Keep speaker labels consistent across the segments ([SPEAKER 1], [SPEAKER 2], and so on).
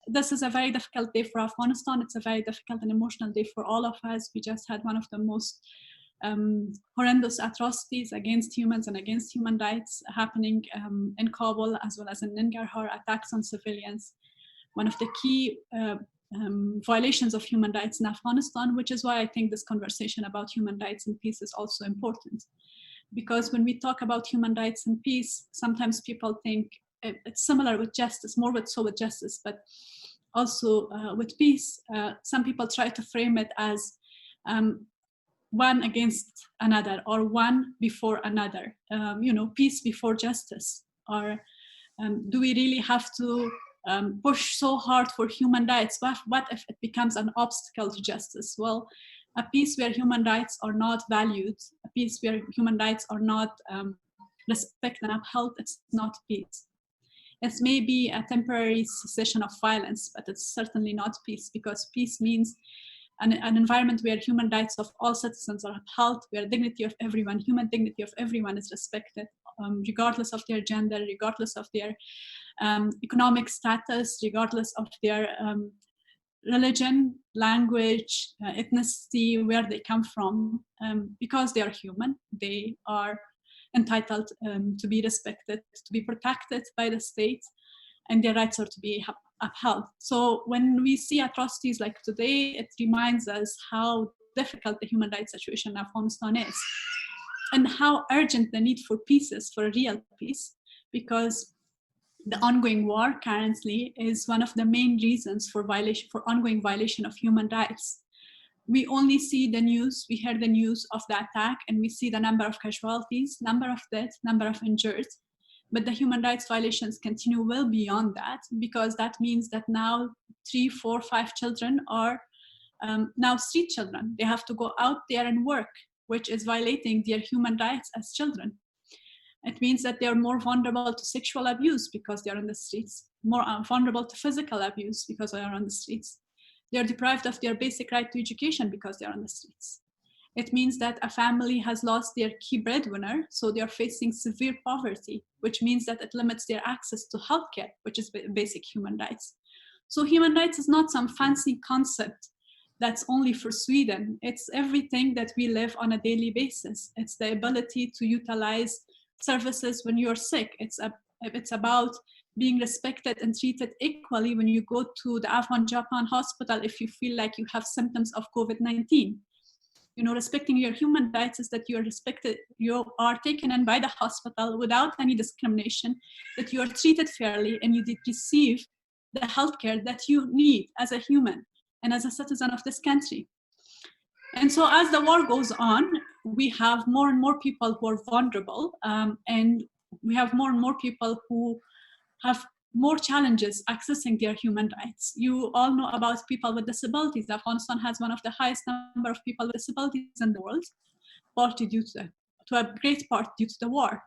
[SPEAKER 1] this is a very difficult day for Afghanistan. It's a very difficult and emotional day for all of us. We just had one of the most horrendous atrocities against humans and against human rights happening in Kabul, as well as in Nangarhar, attacks on civilians. One of the key violations of human rights in Afghanistan, which is why I think this conversation about human rights and peace is also important. Because when we talk about human rights and peace, sometimes people think it's similar with justice, more with justice, but also with peace. Some people try to frame it as one against another, or one before another, peace before justice. Or do we really have to push so hard for human rights? What if it becomes an obstacle to justice? Well, a peace where human rights are not valued, a peace where human rights are not respected and upheld, it's not peace. It may be a temporary cessation of violence, but it's certainly not peace, because peace means an environment where human rights of all citizens are upheld, where dignity of everyone, human dignity of everyone is respected, regardless of their gender, regardless of their economic status, regardless of their religion, language, ethnicity, where they come from. Because they are human, they are entitled to be respected, to be protected by the state, and their rights are to be upheld. So when we see atrocities like today, it reminds us how difficult the human rights situation in Afghanistan is, and how urgent the need for peace is, for a real peace, because the ongoing war currently is one of the main reasons for ongoing violation of human rights. We only see the news, we hear the news of the attack, and we see the number of casualties, number of deaths, number of injured. But the human rights violations continue well beyond that, because that means that now 3, 4, 5 children are now street children. They have to go out there and work, which is violating their human rights as children. It means that they are more vulnerable to sexual abuse because they are on the streets, more vulnerable to physical abuse because they are on the streets. They are deprived of their basic right to education because they are on the streets. It means that a family has lost their key breadwinner, so they are facing severe poverty, which means that it limits their access to healthcare, which is basic human rights. So human rights is not some fancy concept that's only for Sweden. It's everything that we live on a daily basis. It's the ability to utilize services when you're sick. It's about being respected and treated equally when you go to the Afghan Japan hospital if you feel like you have symptoms of COVID-19. Respecting your human rights is that you are respected, you are taken in by the hospital without any discrimination, that you are treated fairly, and you receive the healthcare that you need as a human and as a citizen of this country. And so as the war goes on, we have more and more people who are vulnerable, and we have more and more people who have more challenges accessing their human rights. You all know about people with disabilities. Afghanistan has one of the highest number of people with disabilities in the world, partly due to a great part due to the war.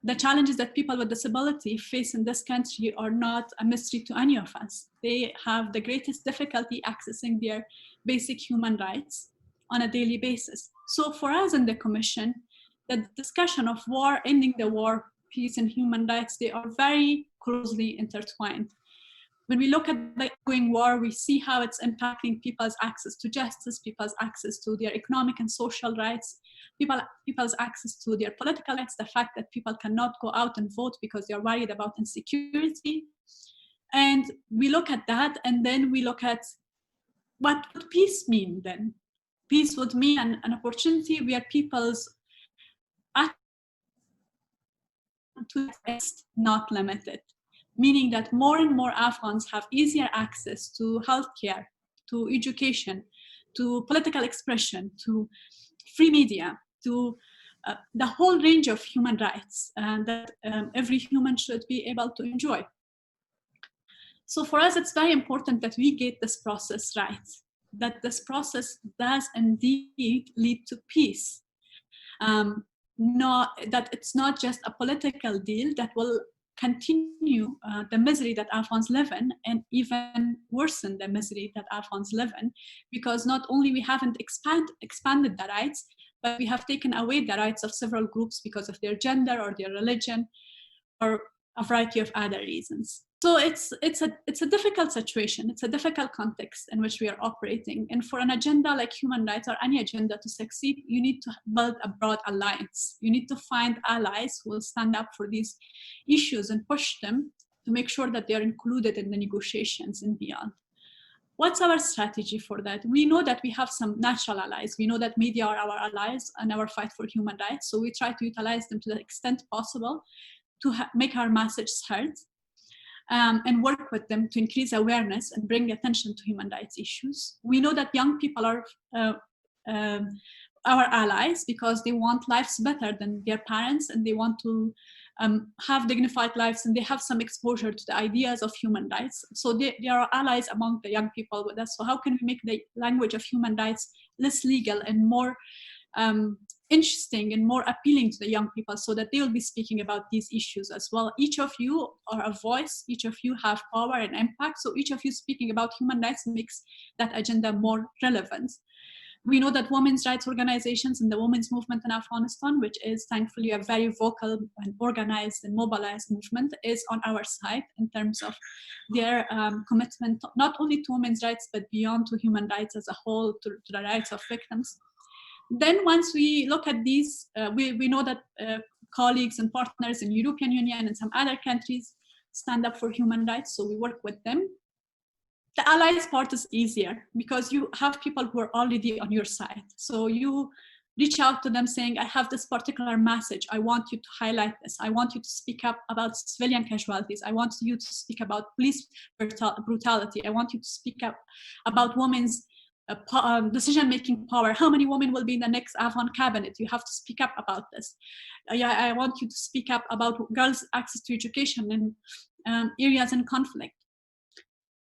[SPEAKER 1] The challenges that people with disability face in this country are not a mystery to any of us. They have the greatest difficulty accessing their basic human rights on a daily basis. So for us in the Commission, the discussion of war, ending the war, peace and human rights, they are very closely intertwined. When we look at the ongoing war, we see how it's impacting people's access to justice, people's access to their economic and social rights, people's access to their political rights, the fact that people cannot go out and vote because they're worried about insecurity. And we look at that, and then we look at what would peace mean then? Peace would mean an opportunity where people's is not limited, meaning that more and more Afghans have easier access to healthcare, to education, to political expression, to free media, to the whole range of human rights that every human should be able to enjoy. So for us, it's very important that we get this process right, that this process does indeed lead to peace. That it's not just a political deal that will continue the misery that Afghans live in, and even worsen the misery that Afghans live in, because not only we haven't expanded the rights, but we have taken away the rights of several groups because of their gender or their religion, or a variety of other reasons. So it's a difficult situation. It's a difficult context in which we are operating. And for an agenda like human rights or any agenda to succeed, you need to build a broad alliance. You need to find allies who will stand up for these issues and push them to make sure that they are included in the negotiations and beyond. What's our strategy for that? We know that we have some natural allies. We know that media are our allies in our fight for human rights. So we try to utilize them to the extent possible to make our message heard. And work with them to increase awareness and bring attention to human rights issues. We know that young people are our allies because they want lives better than their parents, and they want to have dignified lives, and they have some exposure to the ideas of human rights. So they are allies among the young people with us. So how can we make the language of human rights less legal and more interesting and more appealing to the young people, so that they will be speaking about these issues as well? Each of you are a voice, each of you have power and impact, so each of you speaking about human rights makes that agenda more relevant. We know that women's rights organizations and the women's movement in Afghanistan, which is thankfully a very vocal and organized and mobilized movement, is on our side in terms of their commitment not only to women's rights, but beyond, to human rights as a whole, to the rights of victims. Then once we look at these, we know that colleagues and partners in European Union and some other countries stand up for human rights, so we work with them. The allies part is easier because you have people who are already on your side. So you reach out to them saying, I have this particular message. I want you to highlight this. I want you to speak up about civilian casualties. I want you to speak about police brutality. I want you to speak up about women's decision-making power. How many women will be in the next Afghan cabinet? You have to speak up about this. I want you to speak up about girls' access to education in areas in conflict.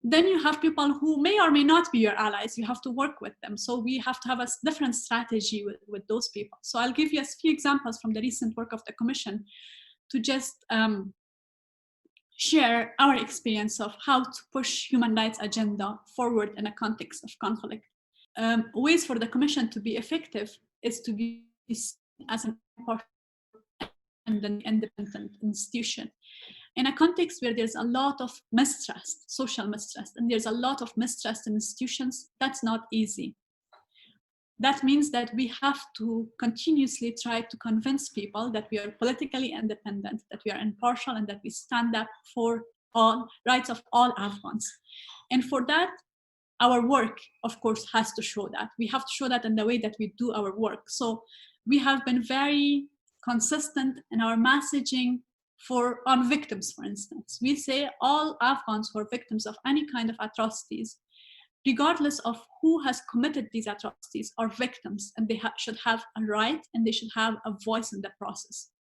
[SPEAKER 1] Then you have people who may or may not be your allies. You have to work with them. So we have to have a different strategy with those people. So I'll give you a few examples from the recent work of the Commission to just share our experience of how to push human rights agenda forward in a context of conflict. Ways for the Commission to be effective is to be seen as an important and independent institution. In a context where there's a lot of mistrust, social mistrust, and there's a lot of mistrust in institutions, that's not easy. That means that we have to continuously try to convince people that we are politically independent, that we are impartial, and that we stand up for all rights of all Afghans. And for that, our work, of course, has to show that. We have to show that in the way that we do our work. So we have been very consistent in our messaging on victims, for instance. We say all Afghans who are victims of any kind of atrocities, regardless of who has committed these atrocities, are victims, and they should have a right and they should have a voice in the process.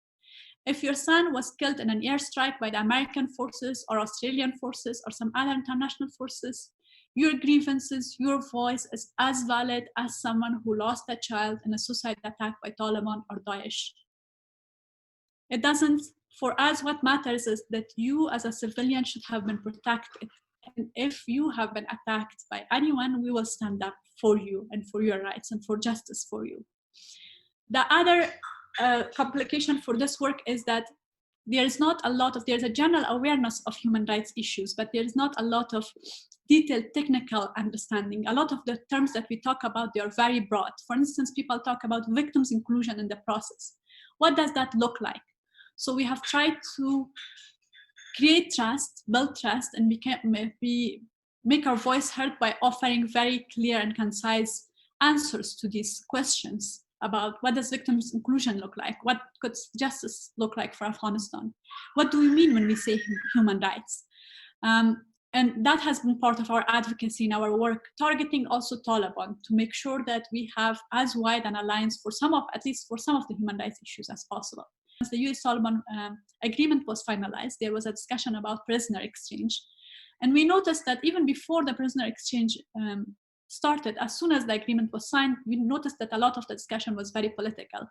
[SPEAKER 1] If your son was killed in an airstrike by the American forces or Australian forces or some other international forces, your grievances, your voice is as valid as someone who lost a child in a suicide attack by Taliban or Daesh. It doesn't, for us, what matters is that you as a civilian should have been protected. And if you have been attacked by anyone, we will stand up for you and for your rights and for justice for you. The other complication for this work is that there's a general awareness of human rights issues, but there's not a lot of detailed technical understanding. A lot of the terms that we talk about, they are very broad. For instance, people talk about victims' inclusion in the process. What does that look like? So we have tried to create trust, build trust, and we make our voice heard by offering very clear and concise answers to these questions about what does victims' inclusion look like? What could justice look like for Afghanistan? What do we mean when we say human rights? And that has been part of our advocacy in our work, targeting also Taliban to make sure that we have as wide an alliance for at least for some of the human rights issues as possible. Once the US-Taliban agreement was finalized, there was a discussion about prisoner exchange. And we noticed that even before the prisoner exchange started, as soon as the agreement was signed, we noticed that a lot of the discussion was very political,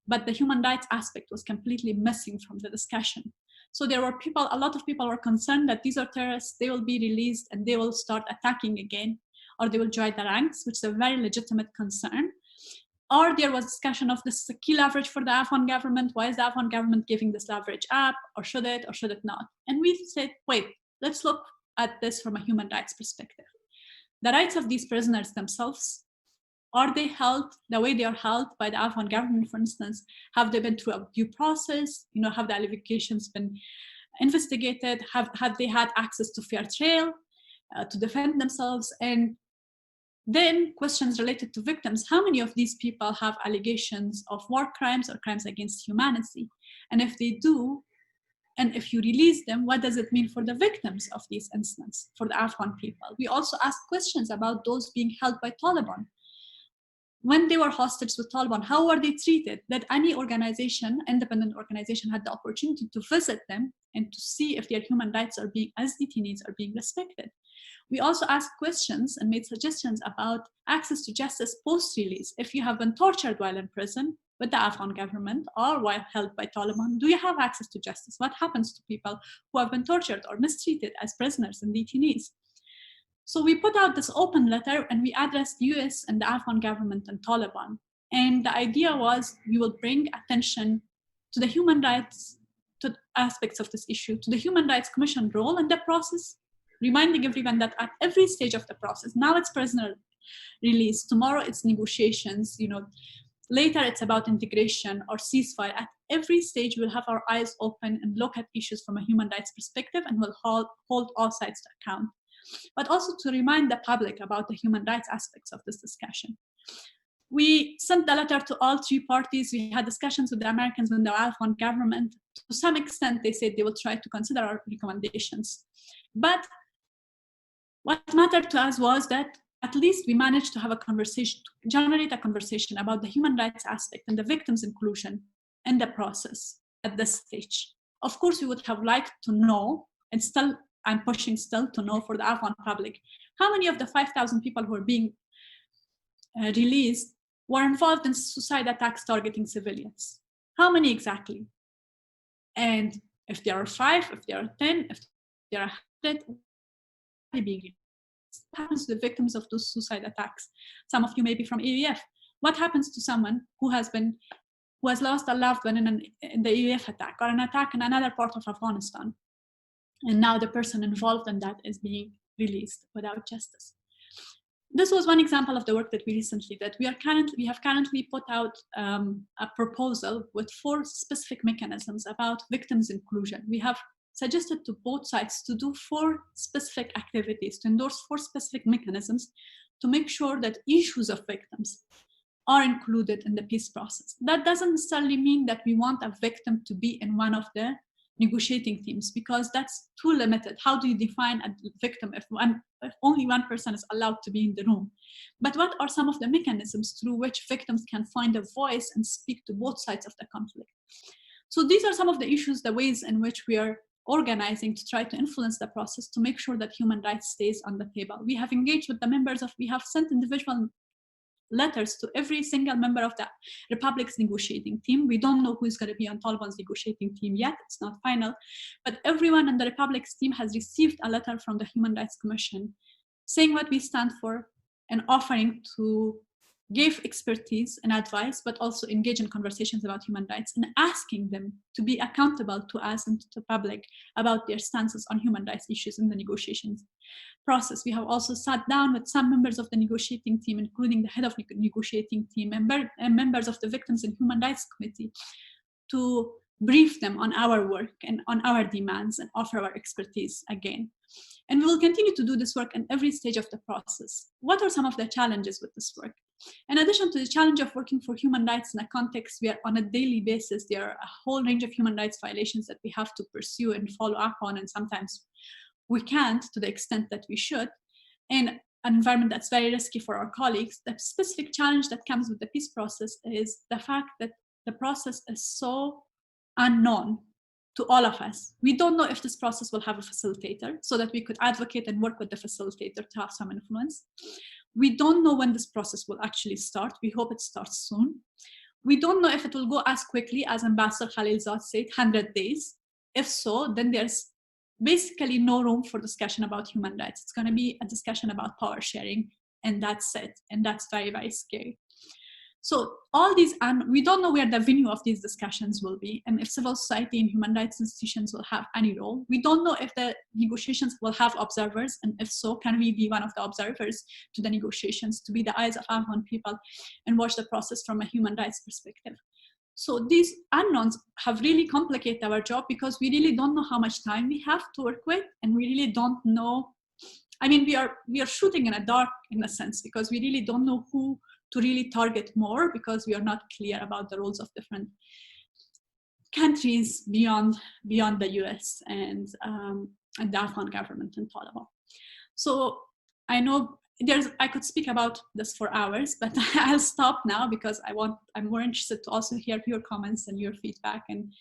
[SPEAKER 1] but the human rights aspect was completely missing from the discussion. So there were a lot of people were concerned that these are terrorists, they will be released and they will start attacking again, or they will join the ranks, which is a very legitimate concern. Or there was discussion of this is a key leverage for the Afghan government. Why is the Afghan government giving this leverage up? Or should it not? And we said, wait, let's look at this from a human rights perspective. The rights of these prisoners themselves, are they held the way they are held by the Afghan government, for instance? Have they been through a due process? Have the allegations been investigated? Have they had access to fair trial to defend themselves? And then questions related to victims. How many of these people have allegations of war crimes or crimes against humanity? And if they do, and if you release them, what does it mean for the victims of these incidents, for the Afghan people? We also asked questions about those being held by Taliban. When they were hostages with Taliban, how were they treated? That any organization, independent organization, had the opportunity to visit them and to see if their human rights are being, as detainees, are being respected. We also asked questions and made suggestions about access to justice post-release. If you have been tortured while in prison with the Afghan government or while held by Taliban, do you have access to justice? What happens to people who have been tortured or mistreated as prisoners and detainees? So we put out this open letter and we addressed US and the Afghan government and Taliban. And the idea was we will bring attention to the human rights, to aspects of this issue, to the Human Rights Commission role in the process, reminding everyone that at every stage of the process, now it's prisoner release, tomorrow it's negotiations, later it's about integration or ceasefire. At every stage, we'll have our eyes open and look at issues from a human rights perspective, and we'll hold all sides to account. But also to remind the public about the human rights aspects of this discussion. We sent the letter to all three parties. We had discussions with the Americans and the Afghan government. To some extent, they said they will try to consider our recommendations. But what mattered to us was that at least we managed to have a conversation, to generate a conversation about the human rights aspect and the victims' inclusion in the process at this stage. Of course, we would have liked to know, and still I'm pushing still to know for the Afghan public, how many of the 5,000 people who are being released were involved in suicide attacks targeting civilians? How many exactly? And if there are 5, if there are 10, if there are 100, being released? What happens to the victims of those suicide attacks? Some of you may be from AEF. What happens to someone who has lost a loved one in the AEF attack or an attack in another part of Afghanistan? And now the person involved in that is being released without justice. This was one example of the work that we recently did. We have currently put out a proposal with 4 specific mechanisms about victims' inclusion. We have suggested to both sides to do 4 specific activities, to endorse 4 specific mechanisms to make sure that issues of victims are included in the peace process. That doesn't necessarily mean that we want a victim to be in one of the negotiating teams, because that's too limited. How do you define a victim if only one person is allowed to be in the room? But what are some of the mechanisms through which victims can find a voice and speak to both sides of the conflict? So these are some of the issues, the ways in which we are organizing to try to influence the process to make sure that human rights stays on the table. We have engaged with the members we have sent individual letters to every single member of the Republic's negotiating team. We don't know who is going to be on Taliban's negotiating team yet. It's not final. But everyone in the Republic's team has received a letter from the Human Rights Commission saying what we stand for and offering to give expertise and advice, but also engage in conversations about human rights and asking them to be accountable to us and to the public about their stances on human rights issues in the negotiations process. We have also sat down with some members of the negotiating team, including the head of the negotiating team and members of the Victims and Human Rights Committee, to brief them on our work and on our demands and offer our expertise again. And we will continue to do this work in every stage of the process. What are some of the challenges with this work? In addition to the challenge of working for human rights in a context where on a daily basis there are a whole range of human rights violations that we have to pursue and follow up on, and sometimes we can't to the extent that we should, in an environment that's very risky for our colleagues, the specific challenge that comes with the peace process is the fact that the process is so unknown to all of us. We don't know if this process will have a facilitator so that we could advocate and work with the facilitator to have some influence. We don't know when this process will actually start. We hope it starts soon. We don't know if it will go as quickly as Ambassador Khalilzad said, 100 days. If so, then there's basically no room for discussion about human rights. It's going to be a discussion about power sharing, and that's it. And that's very, very scary. So all these, and we don't know where the venue of these discussions will be, and if civil society and human rights institutions will have any role. We don't know if the negotiations will have observers, and if so, can we be one of the observers to the negotiations, to be the eyes of Afghan people and watch the process from a human rights perspective. So these unknowns have really complicated our job, because we really don't know how much time we have to work with, and we really don't know. I mean, we are shooting in a dark, in a sense, because we really don't know who to really target more, because we are not clear about the roles of different countries beyond the US and the Afghan government and Taliban. So I know I could speak about this for hours, but I'll stop now, because I'm more interested to also hear your comments and your feedback and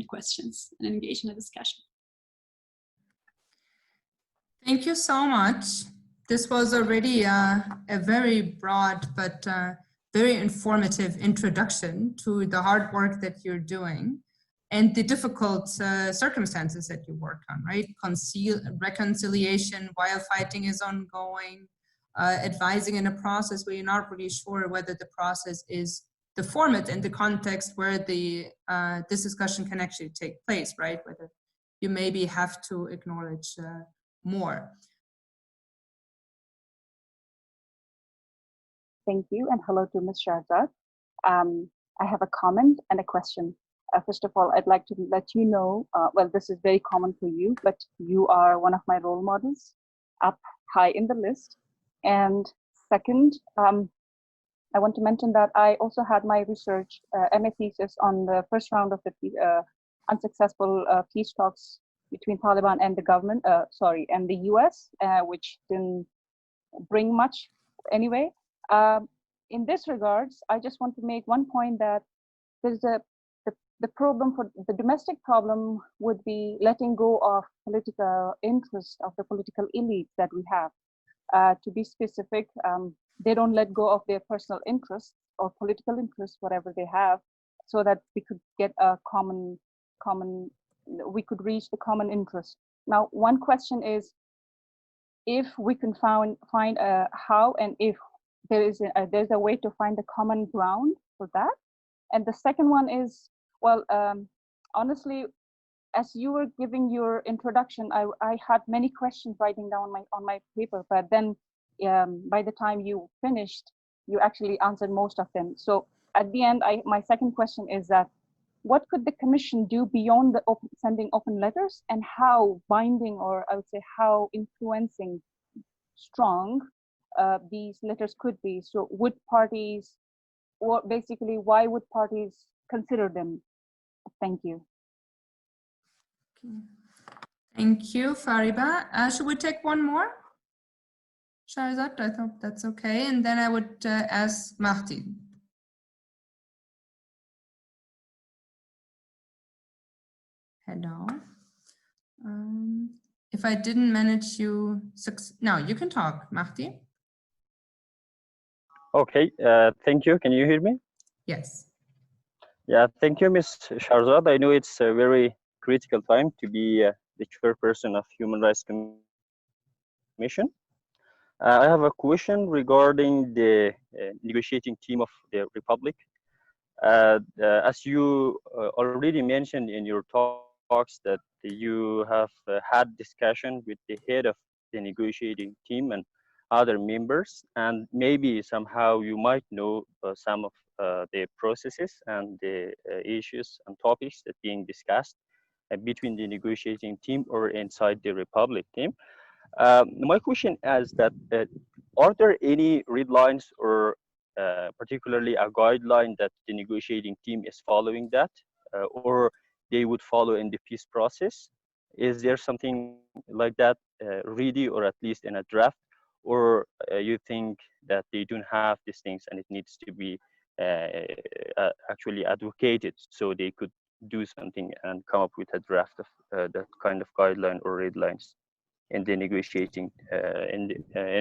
[SPEAKER 1] questions, and engage in a discussion.
[SPEAKER 2] Thank you so much. This was already a very broad but very informative introduction to the hard work that you're doing and the difficult circumstances that you work on, right? Reconciliation while fighting is ongoing, advising in a process where you're not really sure whether the process is the format and the context where this discussion can actually take place, right? Whether you maybe have to acknowledge more.
[SPEAKER 3] Thank you, and hello to Ms. Shahzad. I have a comment and a question. First of all, I'd like to let you know, well, this is very common for you, but you are one of my role models, up high in the list. And second, I want to mention that I also had my research MA thesis on the first round of the unsuccessful peace talks between Taliban and the government, and the US, which didn't bring much anyway. In this regards, I just want to make one point that there's the problem for the domestic problem would be letting go of political interest of the political elites that we have. To be specific, they don't let go of their personal interests or political interests, whatever they have, so that we could get a we could reach the common interest. Now, one question is, if we can find how and if there's a way to find a common ground for that. And the second one is, well, honestly, as you were giving your introduction, I had many questions writing down on my paper, but then by the time you finished, you actually answered most of them. So at the end, my second question is that, what could the Commission do beyond the sending open letters, and how binding, or I would say how influencing strong these letters could be? So would parties, or basically why would parties consider them? Thank you.
[SPEAKER 2] Thank you, Fariba. Should we take one more? Shahzad, I thought that's okay. And then I would ask Mahdi. Hello. If I didn't manage you, no, you can talk, Mahdi.
[SPEAKER 4] Okay, thank you. Can you hear me?
[SPEAKER 2] Yes.
[SPEAKER 4] Yeah, thank you, Ms. Shahzad. I know it's a very critical time to be the chairperson of Human Rights Commission. I have a question regarding the negotiating team of the Republic. As you already mentioned in your talks, that you have had discussion with the head of the negotiating team and other members, and maybe somehow you might know some of the processes and the issues and topics that being discussed between the negotiating team or inside the Republic team. My question is that, are there any red lines or particularly a guideline that the negotiating team is following that, or they would follow in the peace process? Is there something like that ready, or at least in a draft, or you think that they don't have these things and it needs to be actually advocated so they could do something and come up with a draft of that kind of guideline or red lines in the negotiating in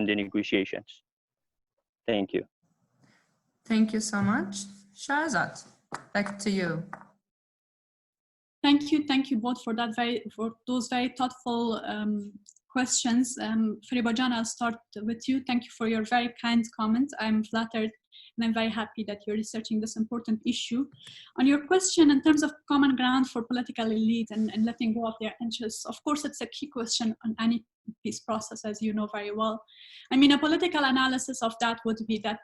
[SPEAKER 4] the negotiations? Thank you.
[SPEAKER 2] Thank you so much. Shahzad, back to you.
[SPEAKER 1] Thank you both for those very thoughtful questions. Fariba Jan, I'll start with you. Thank you for your very kind comments. I'm flattered And I'm very happy that you're researching this important issue. On your question, in terms of common ground for political elite and letting go of their interests, of course, it's a key question on any peace process, as you know very well. I mean, a political analysis of that would be that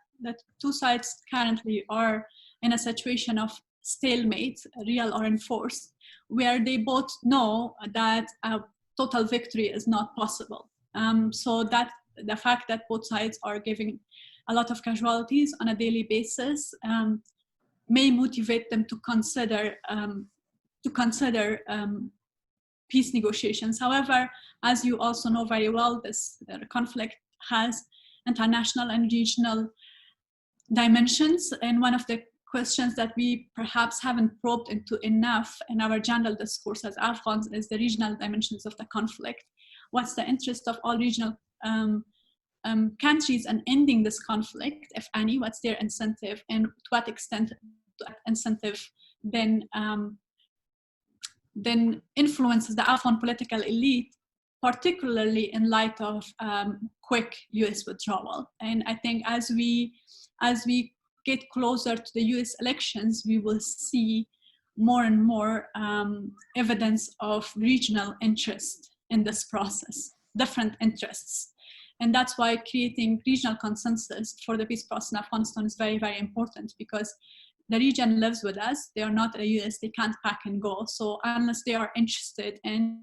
[SPEAKER 1] two sides currently are in a situation of stalemate, real or enforced, where they both know that a total victory is not possible. So that the fact that both sides are giving a lot of casualties on a daily basis may motivate them to consider peace negotiations. However, as you also know very well, this conflict has international and regional dimensions, and one of the questions that we perhaps haven't probed into enough in our general discourse as Afghans is the regional dimensions of the conflict. What's the interest of all regional countries in ending this conflict, if any? What's their incentive, and to what extent that incentive then influences the Afghan political elite, particularly in light of quick US withdrawal? And I think as we get closer to the US elections, we will see more and more evidence of regional interest in this process, different interests. And that's why creating regional consensus for the peace process in Afghanistan is very, very important, because the region lives with us. They are not the US, they can't pack and go. So unless they are interested in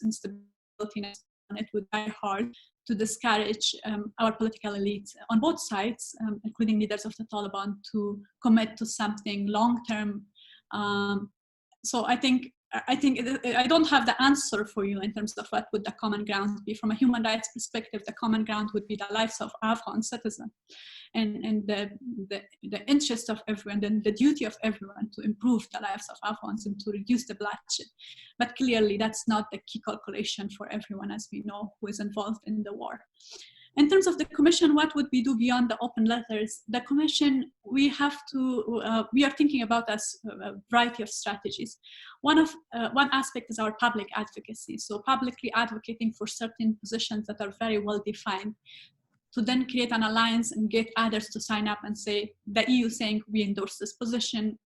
[SPEAKER 1] instability, it would be very hard to discourage our political elite on both sides, including leaders of the Taliban, to commit to something long-term. So I think I don't have the answer for you in terms of what would the common ground be. From a human rights perspective, the common ground would be the lives of Afghan citizens and the interest of everyone, and the duty of everyone to improve the lives of Afghans and to reduce the bloodshed. But clearly that's not the key calculation for everyone, as we know, who is involved in the war. In terms of the Commission, what would we do beyond the open letters? The Commission, we are thinking about a variety of strategies. One aspect is our public advocacy. So publicly advocating for certain positions that are very well defined, to then create an alliance and get others to sign up and say, the EU saying we endorse this position,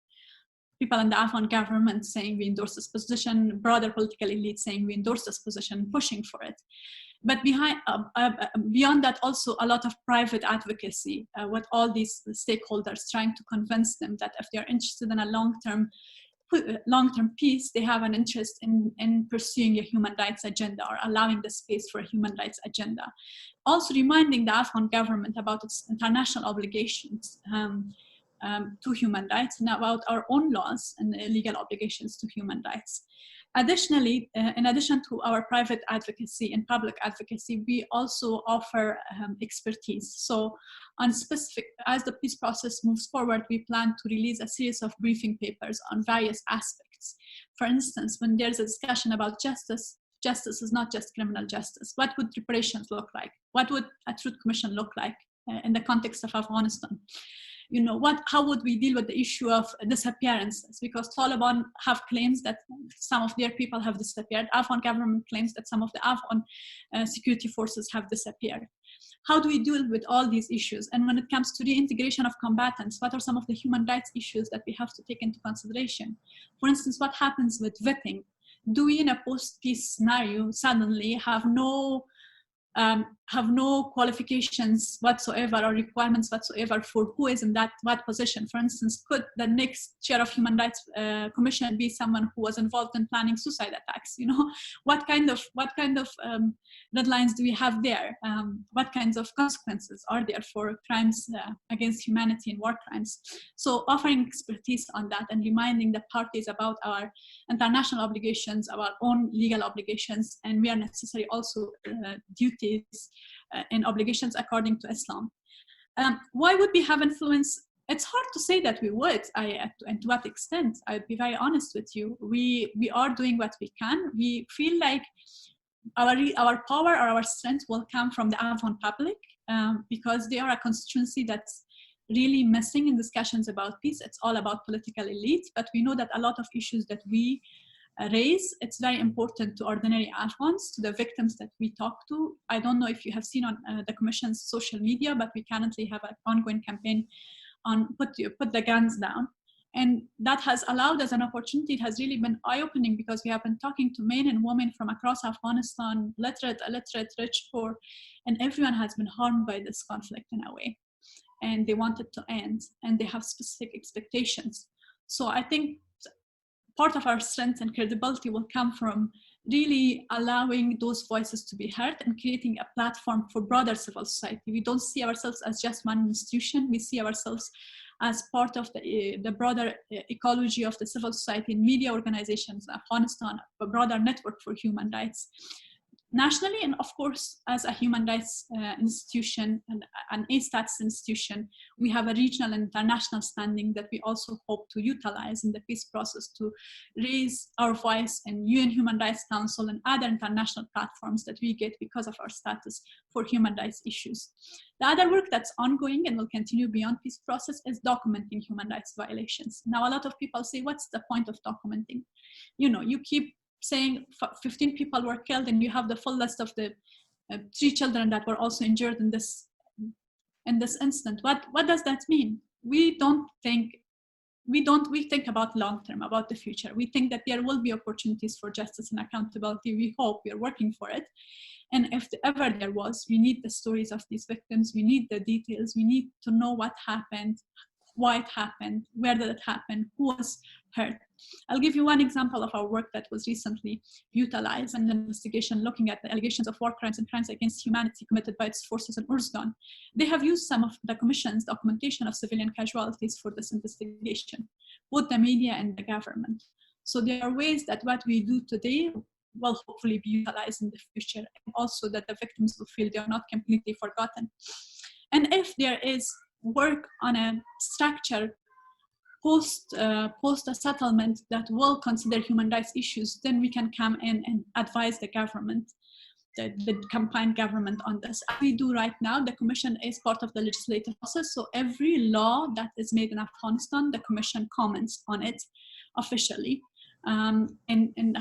[SPEAKER 1] people in the Afghan government saying we endorse this position, broader political elite saying we endorse this position, pushing for it. But beyond that, also a lot of private advocacy with all these stakeholders, trying to convince them that if they're interested in a long-term peace, they have an interest in pursuing a human rights agenda or allowing the space for a human rights agenda. Also reminding the Afghan government about its international obligations to human rights and about our own laws and legal obligations to human rights. Additionally, in addition to our private advocacy and public advocacy, we also offer expertise. So on specific, as the peace process moves forward, we plan to release a series of briefing papers on various aspects. For instance, when there's a discussion about justice, justice is not just criminal justice. What would reparations look like? What would a truth commission look like in the context of Afghanistan? You know, how would we deal with the issue of disappearances? Because Taliban have claims that some of their people have disappeared. Afghan government claims that some of the Afghan security forces have disappeared. How do we deal with all these issues? And when it comes to reintegration of combatants, what are some of the human rights issues that we have to take into consideration? For instance, what happens with vetting? Do we, in a post-peace scenario, suddenly have no qualifications whatsoever or requirements whatsoever for who is in what position? For instance, could the next chair of Human Rights Commission be someone who was involved in planning suicide attacks? You know, what kind of deadlines do we have there? What kinds of consequences are there for crimes against humanity and war crimes? So offering expertise on that and reminding the parties about our international obligations, our own legal obligations, and where necessary also duties and obligations according to Islam. Why would we have influence? It's hard to say that we would, and to what extent. I'd be very honest with you. We are doing what we can. We feel like our power or our strength will come from the Afghan public because they are a constituency that's really missing in discussions about peace. It's all about political elite, but we know that a lot of issues that we raise. It's very important to ordinary Afghans, to the victims that we talk to. I don't know if you have seen on the Commission's social media, but we currently have an ongoing campaign on put the guns down. And that has allowed us an opportunity. It has really been eye-opening because we have been talking to men and women from across Afghanistan, literate, illiterate, rich, poor, and everyone has been harmed by this conflict in a way. And they want it to end, and they have specific expectations. So I think part of our strength and credibility will come from really allowing those voices to be heard and creating a platform for broader civil society. We don't see ourselves as just one institution. We see ourselves as part of the broader ecology of the civil society and media organizations in Afghanistan, a broader network for human rights. Nationally, and of course, as a human rights institution and an A-status institution, we have a regional and international standing that we also hope to utilize in the peace process to raise our voice in UN Human Rights Council and other international platforms that we get because of our status for human rights issues. The other work that's ongoing and will continue beyond peace process is documenting human rights violations. Now, a lot of people say, what's the point of documenting? You know, you keep saying 15 people were killed and you have the full list of the 3 children that were also injured in this incident. What does that mean? We think about long term, about the future. We think that there will be opportunities for justice and accountability. We hope, we are working for it. And if ever there was, we need the stories of these victims. We need the details. We need to know what happened, why it happened, where did it happen, who was hurt. I'll give you one example of our work that was recently utilized in an investigation looking at the allegations of war crimes and crimes against humanity committed by its forces in Uruzgan. They have used some of the Commission's documentation of civilian casualties for this investigation, both the media and the government. So there are ways that what we do today will hopefully be utilized in the future, and also that the victims will feel they are not completely forgotten. And if there is work on a structure post a settlement that will consider human rights issues, then we can come in and advise the government, the campaign government on this. As we do right now, the Commission is part of the legislative process, so every law that is made in Afghanistan, the Commission comments on it officially, and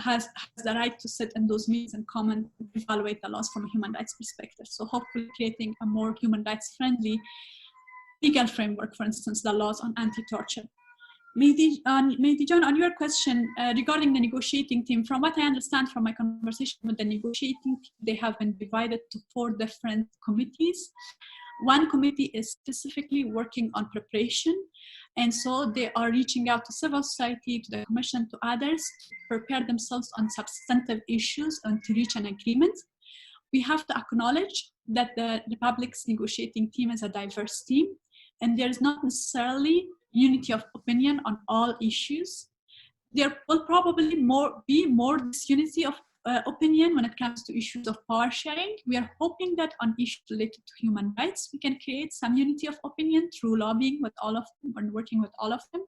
[SPEAKER 1] has the right to sit in those meetings and comment, evaluate the laws from a human rights perspective. So hopefully creating a more human rights friendly legal framework, for instance, the laws on anti-torture. Mehdi John, on your question regarding the negotiating team, from what I understand from my conversation with the negotiating team, they have been divided to 4 different committees. One committee is specifically working on preparation, and so they are reaching out to civil society, to the Commission, to others, to prepare themselves on substantive issues and to reach an agreement. We have to acknowledge that the Republic's negotiating team is a diverse team, and there is not necessarily unity of opinion on all issues. There will probably be more disunity of opinion when it comes to issues of power sharing. We are hoping that on issues related to human rights, we can create some unity of opinion through lobbying with all of them and working with all of them.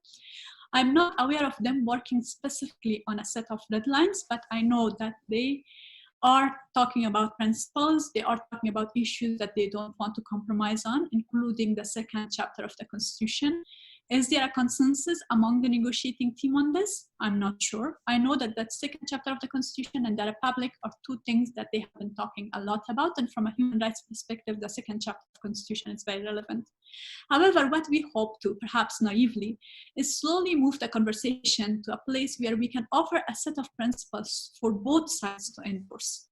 [SPEAKER 1] I'm not aware of them working specifically on a set of deadlines, but I know that they are talking about principles, they are talking about issues that they don't want to compromise on, including the 2nd chapter of the Constitution. Is there a consensus among the negotiating team on this? I'm not sure. I know that that 2nd chapter of the Constitution and the Republic are 2 things that they have been talking a lot about, and from a human rights perspective, the 2nd chapter of the Constitution is very relevant. However, what we hope to, perhaps naively, is slowly move the conversation to a place where we can offer a set of principles for both sides to endorse.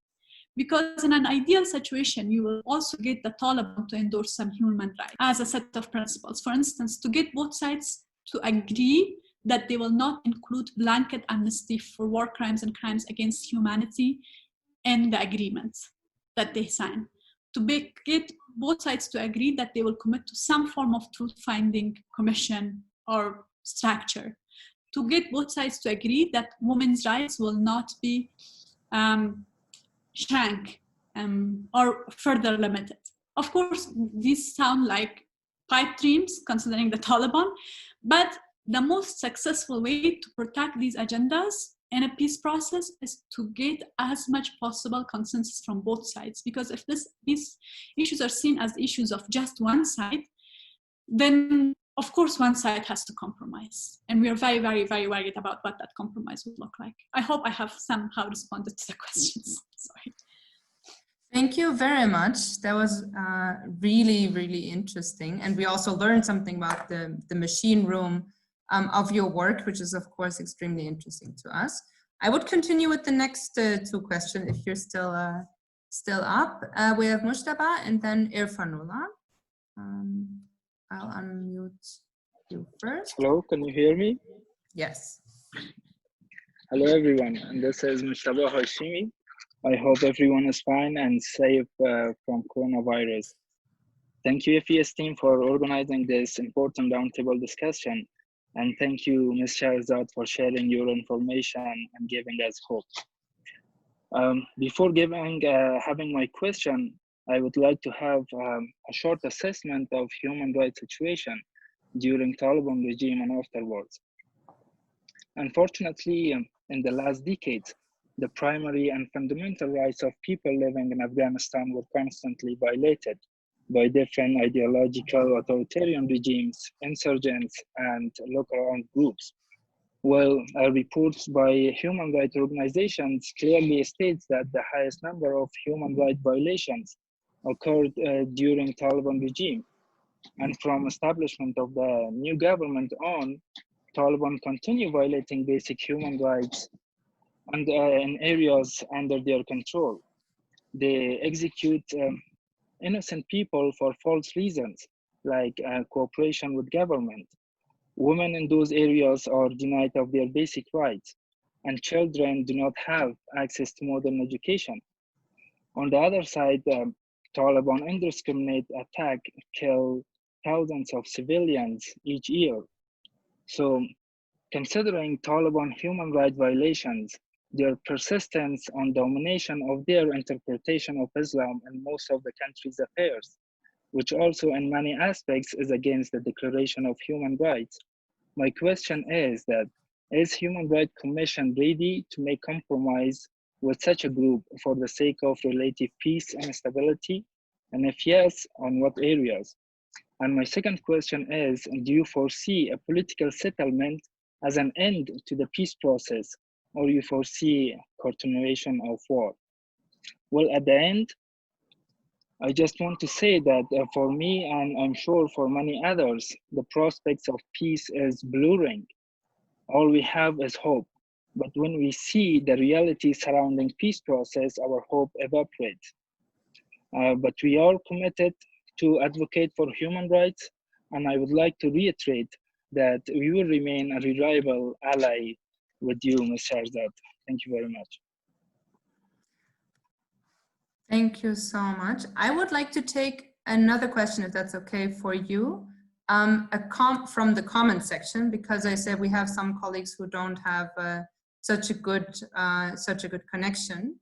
[SPEAKER 1] Because in an ideal situation, you will also get the Taliban to endorse some human rights as a set of principles. For instance, to get both sides to agree that they will not include blanket amnesty for war crimes and crimes against humanity in the agreements that they sign. To get both sides to agree that they will commit to some form of truth-finding commission or structure. To get both sides to agree that women's rights will not be shrank or further limited. Of course, these sound like pipe dreams considering the Taliban, but the most successful way to protect these agendas in a peace process is to get as much possible consensus from both sides. Because if these issues are seen as issues of just one side, then of course, one side has to compromise. And we are very, very, very worried about what that compromise would look like. I hope I have somehow responded to the questions. Sorry.
[SPEAKER 2] Thank you very much. That was really, really interesting. And we also learned something about the machine room of your work, which is, of course, extremely interesting to us. I would continue with the next two questions if you're still up. We have Mushtaba and then Irfanullah. I'll unmute you first.
[SPEAKER 5] Hello, can you hear me?
[SPEAKER 2] Yes.
[SPEAKER 5] Hello, everyone. And this is Mushtaba Hashimi. I hope everyone is fine and safe from coronavirus. Thank you, FES team, for organizing this important roundtable discussion. And thank you, Ms. Shahrzad, for sharing your information and giving us hope. Before having my question, I would like to have a short assessment of human rights situation during Taliban regime and afterwards. Unfortunately, in the last decades, the primary and fundamental rights of people living in Afghanistan were constantly violated by different ideological authoritarian regimes, insurgents, and local armed groups. Well, reports by human rights organizations clearly states that the highest number of human rights violations occurred during Taliban regime. And from establishment of the new government on, Taliban continue violating basic human rights and in areas under their control. They execute innocent people for false reasons, like cooperation with government. Women in those areas are denied of their basic rights, and children do not have access to modern education. On the other side, Taliban indiscriminate attack, kill thousands of civilians each year. So, considering Taliban human rights violations, their persistence on domination of their interpretation of Islam in most of the country's affairs, which also in many aspects is against the Declaration of Human Rights. My question is that, is Human Rights Commission ready to make compromise with such a group for the sake of relative peace and stability? And if yes, on what areas? And my second question is, do you foresee a political settlement as an end to the peace process, or you foresee continuation of war? Well, at the end, I just want to say that for me, and I'm sure for many others, the prospects of peace is blurring. All we have is hope. But when we see the reality surrounding peace process, our hope evaporates. But we are committed to advocate for human rights, and I would like to reiterate that we will remain a reliable ally with you, Ms. Shahrzad. Thank you very much.
[SPEAKER 2] Thank you so much. I would like to take another question, if that's okay for you, from the comment section, because I said we have some colleagues who don't have such a good connection.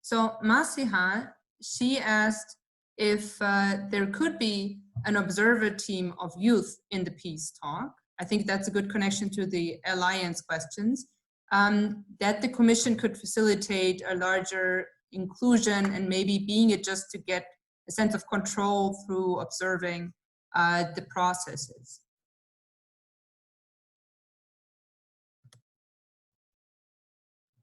[SPEAKER 2] So Masiha, she asked if there could be an observer team of youth in the peace talk. I think that's a good connection to the alliance questions, that the Commission could facilitate a larger inclusion and maybe being it just to get a sense of control through observing the processes.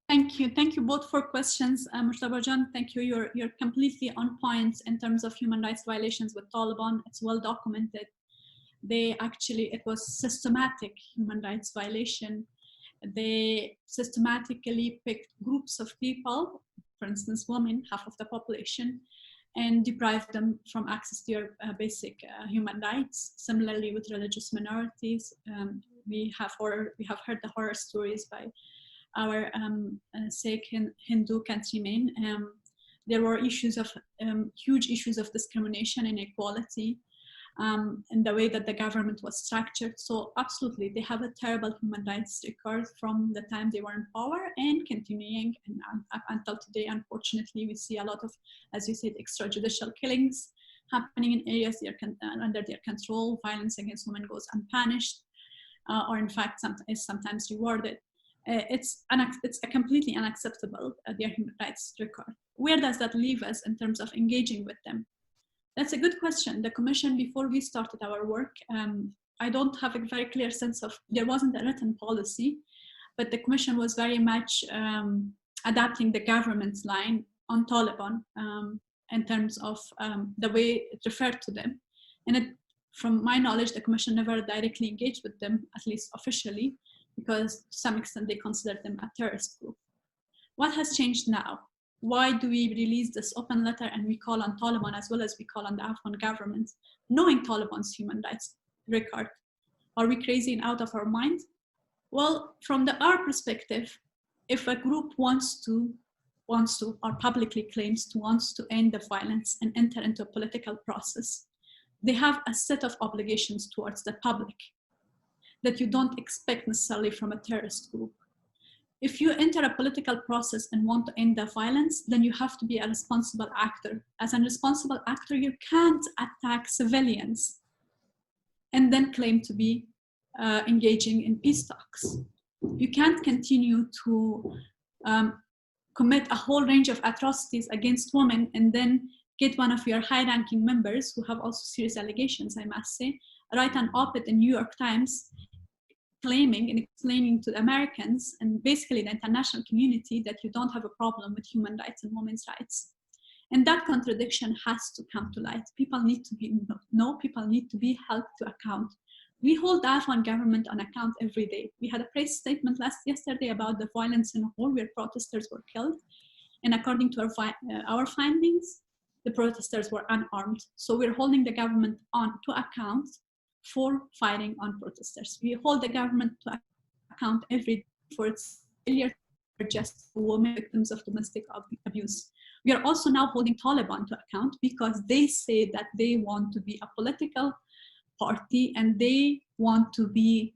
[SPEAKER 1] Thank you both for questions. Murtabajan, thank you. You're completely on point in terms of human rights violations with Taliban. It's well documented. It was systematic human rights violation. They systematically picked groups of people, for instance, women, half of the population, and deprived them from access to their basic human rights. Similarly with religious minorities, we have heard the horror stories by our Sikh Hindu countrymen. There were huge issues of discrimination and inequality in the way that the government was structured. So absolutely, they have a terrible human rights record from the time they were in power and continuing, and up until today. Unfortunately, we see a lot of, as you said, extrajudicial killings happening in areas under their control. Violence against women goes unpunished, or in fact is sometimes rewarded. It's a completely unacceptable, their human rights record. Where does that leave us in terms of engaging with them? That's a good question. The Commission, before we started our work, I don't have a very clear sense of, there wasn't a written policy, but the Commission was very much adapting the government's line on Taliban in terms of the way it referred to them. And from my knowledge, the Commission never directly engaged with them, at least officially, because to some extent they consider them a terrorist group. What has changed now? Why do we release this open letter and we call on Taliban as well as we call on the Afghan government, knowing Taliban's human rights record? Are we crazy and out of our mind? Well, from our perspective, if a group wants to, or publicly claims to wants to end the violence and enter into a political process, they have a set of obligations towards the public that you don't expect necessarily from a terrorist group. If you enter a political process and want to end the violence, then you have to be a responsible actor. As a responsible actor, you can't attack civilians and then claim to be engaging in peace talks. You can't continue to commit a whole range of atrocities against women and then get one of your high-ranking members, who have also serious allegations, I must say, write an op-ed in New York Times claiming and explaining to the Americans and basically the international community that you don't have a problem with human rights and women's rights. And that contradiction has to come to light. People need to be people need to be held to account. We hold the Afghan government on account every day. We had a press statement yesterday about the violence in Lahore where protesters were killed. And according to our findings, the protesters were unarmed. So we're holding the government to account for firing on protesters. We hold the government to account every day for its failure to just women victims of domestic abuse. We are also now holding Taliban to account because they say that they want to be a political party and they want to be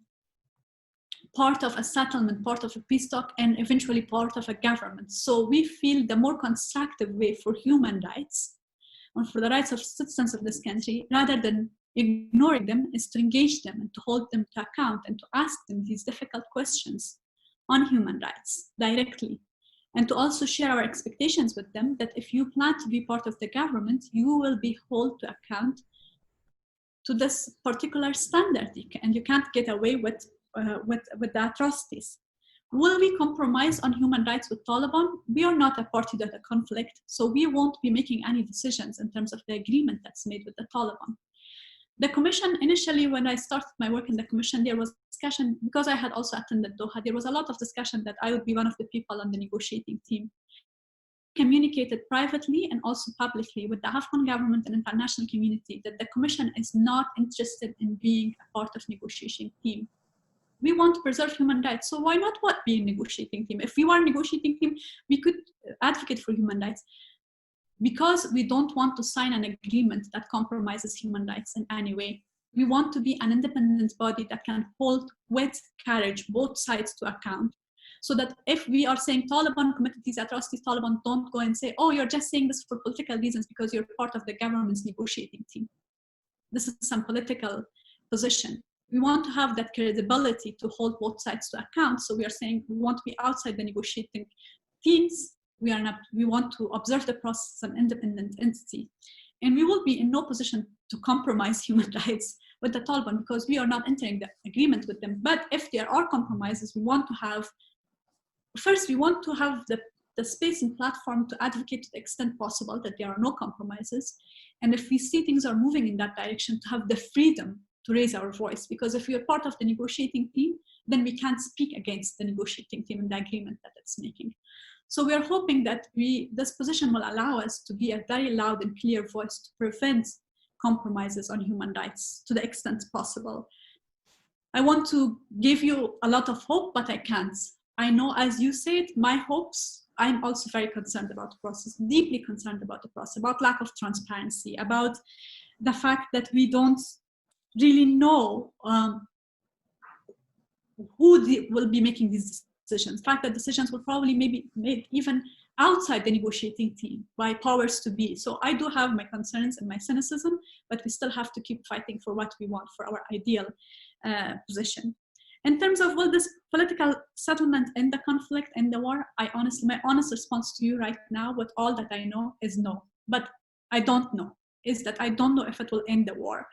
[SPEAKER 1] part of a settlement, part of a peace talk, and eventually part of a government. So we feel the more constructive way for human rights and for the rights of citizens of this country, rather than ignoring them, is to engage them and to hold them to account and to ask them these difficult questions on human rights directly. And to also share our expectations with them that if you plan to be part of the government, you will be held to account to this particular standard, and you can't get away with the atrocities. Will we compromise on human rights with Taliban? We are not a party to the conflict, so we won't be making any decisions in terms of the agreement that's made with the Taliban. The Commission, initially when I started my work in the Commission, there was discussion, because I had also attended Doha, there was a lot of discussion that I would be one of the people on the negotiating team. Communicated privately and also publicly with the Afghan government and international community that the Commission is not interested in being a part of negotiating team. We want to preserve human rights, so why not be a negotiating team? If we were a negotiating team, we could advocate for human rights. Because we don't want to sign an agreement that compromises human rights in any way. We want to be an independent body that can hold with courage both sides to account. So that if we are saying Taliban committed these atrocities, Taliban don't go and say, oh, you're just saying this for political reasons because you're part of the government's negotiating team. This is some political position. We want to have that credibility to hold both sides to account. So we are saying we want to be outside the negotiating teams. We want to observe the process as an independent entity. And we will be in no position to compromise human rights with the Taliban because we are not entering the agreement with them. But if there are compromises, we want to have, first, we want to have the space and platform to advocate to the extent possible that there are no compromises. And if we see things are moving in that direction, to have the freedom to raise our voice. Because if we are part of the negotiating team, then we can't speak against the negotiating team and the agreement that it's making. So we are hoping that this position will allow us to be a very loud and clear voice to prevent compromises on human rights to the extent possible. I want to give you a lot of hope, but I can't. I know, as you said, my hopes, I'm also very concerned about the process, deeply concerned about the process, about lack of transparency, about the fact that we don't really know who will be making these decisions. In fact, the decisions will probably maybe made even outside the negotiating team by powers to be. So I do have my concerns and my cynicism, but we still have to keep fighting for what we want, for our ideal position. In terms of will this political settlement end the conflict and the war, my honest response to you right now with all that I know is no, but I don't know. is that I don't know if it will end the war.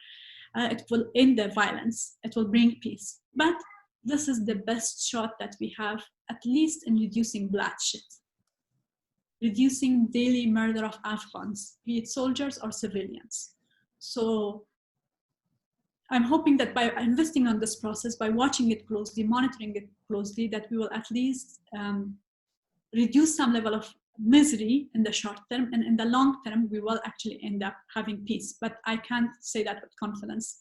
[SPEAKER 1] It will end the violence. It will bring peace. But this is the best shot that we have, at least in reducing bloodshed, reducing daily murder of Afghans, be it soldiers or civilians. So I'm hoping that by investing on this process, by watching it closely, monitoring it closely, that we will at least reduce some level of misery in the short term, and in the long term, we will actually end up having peace. But I can't say that with confidence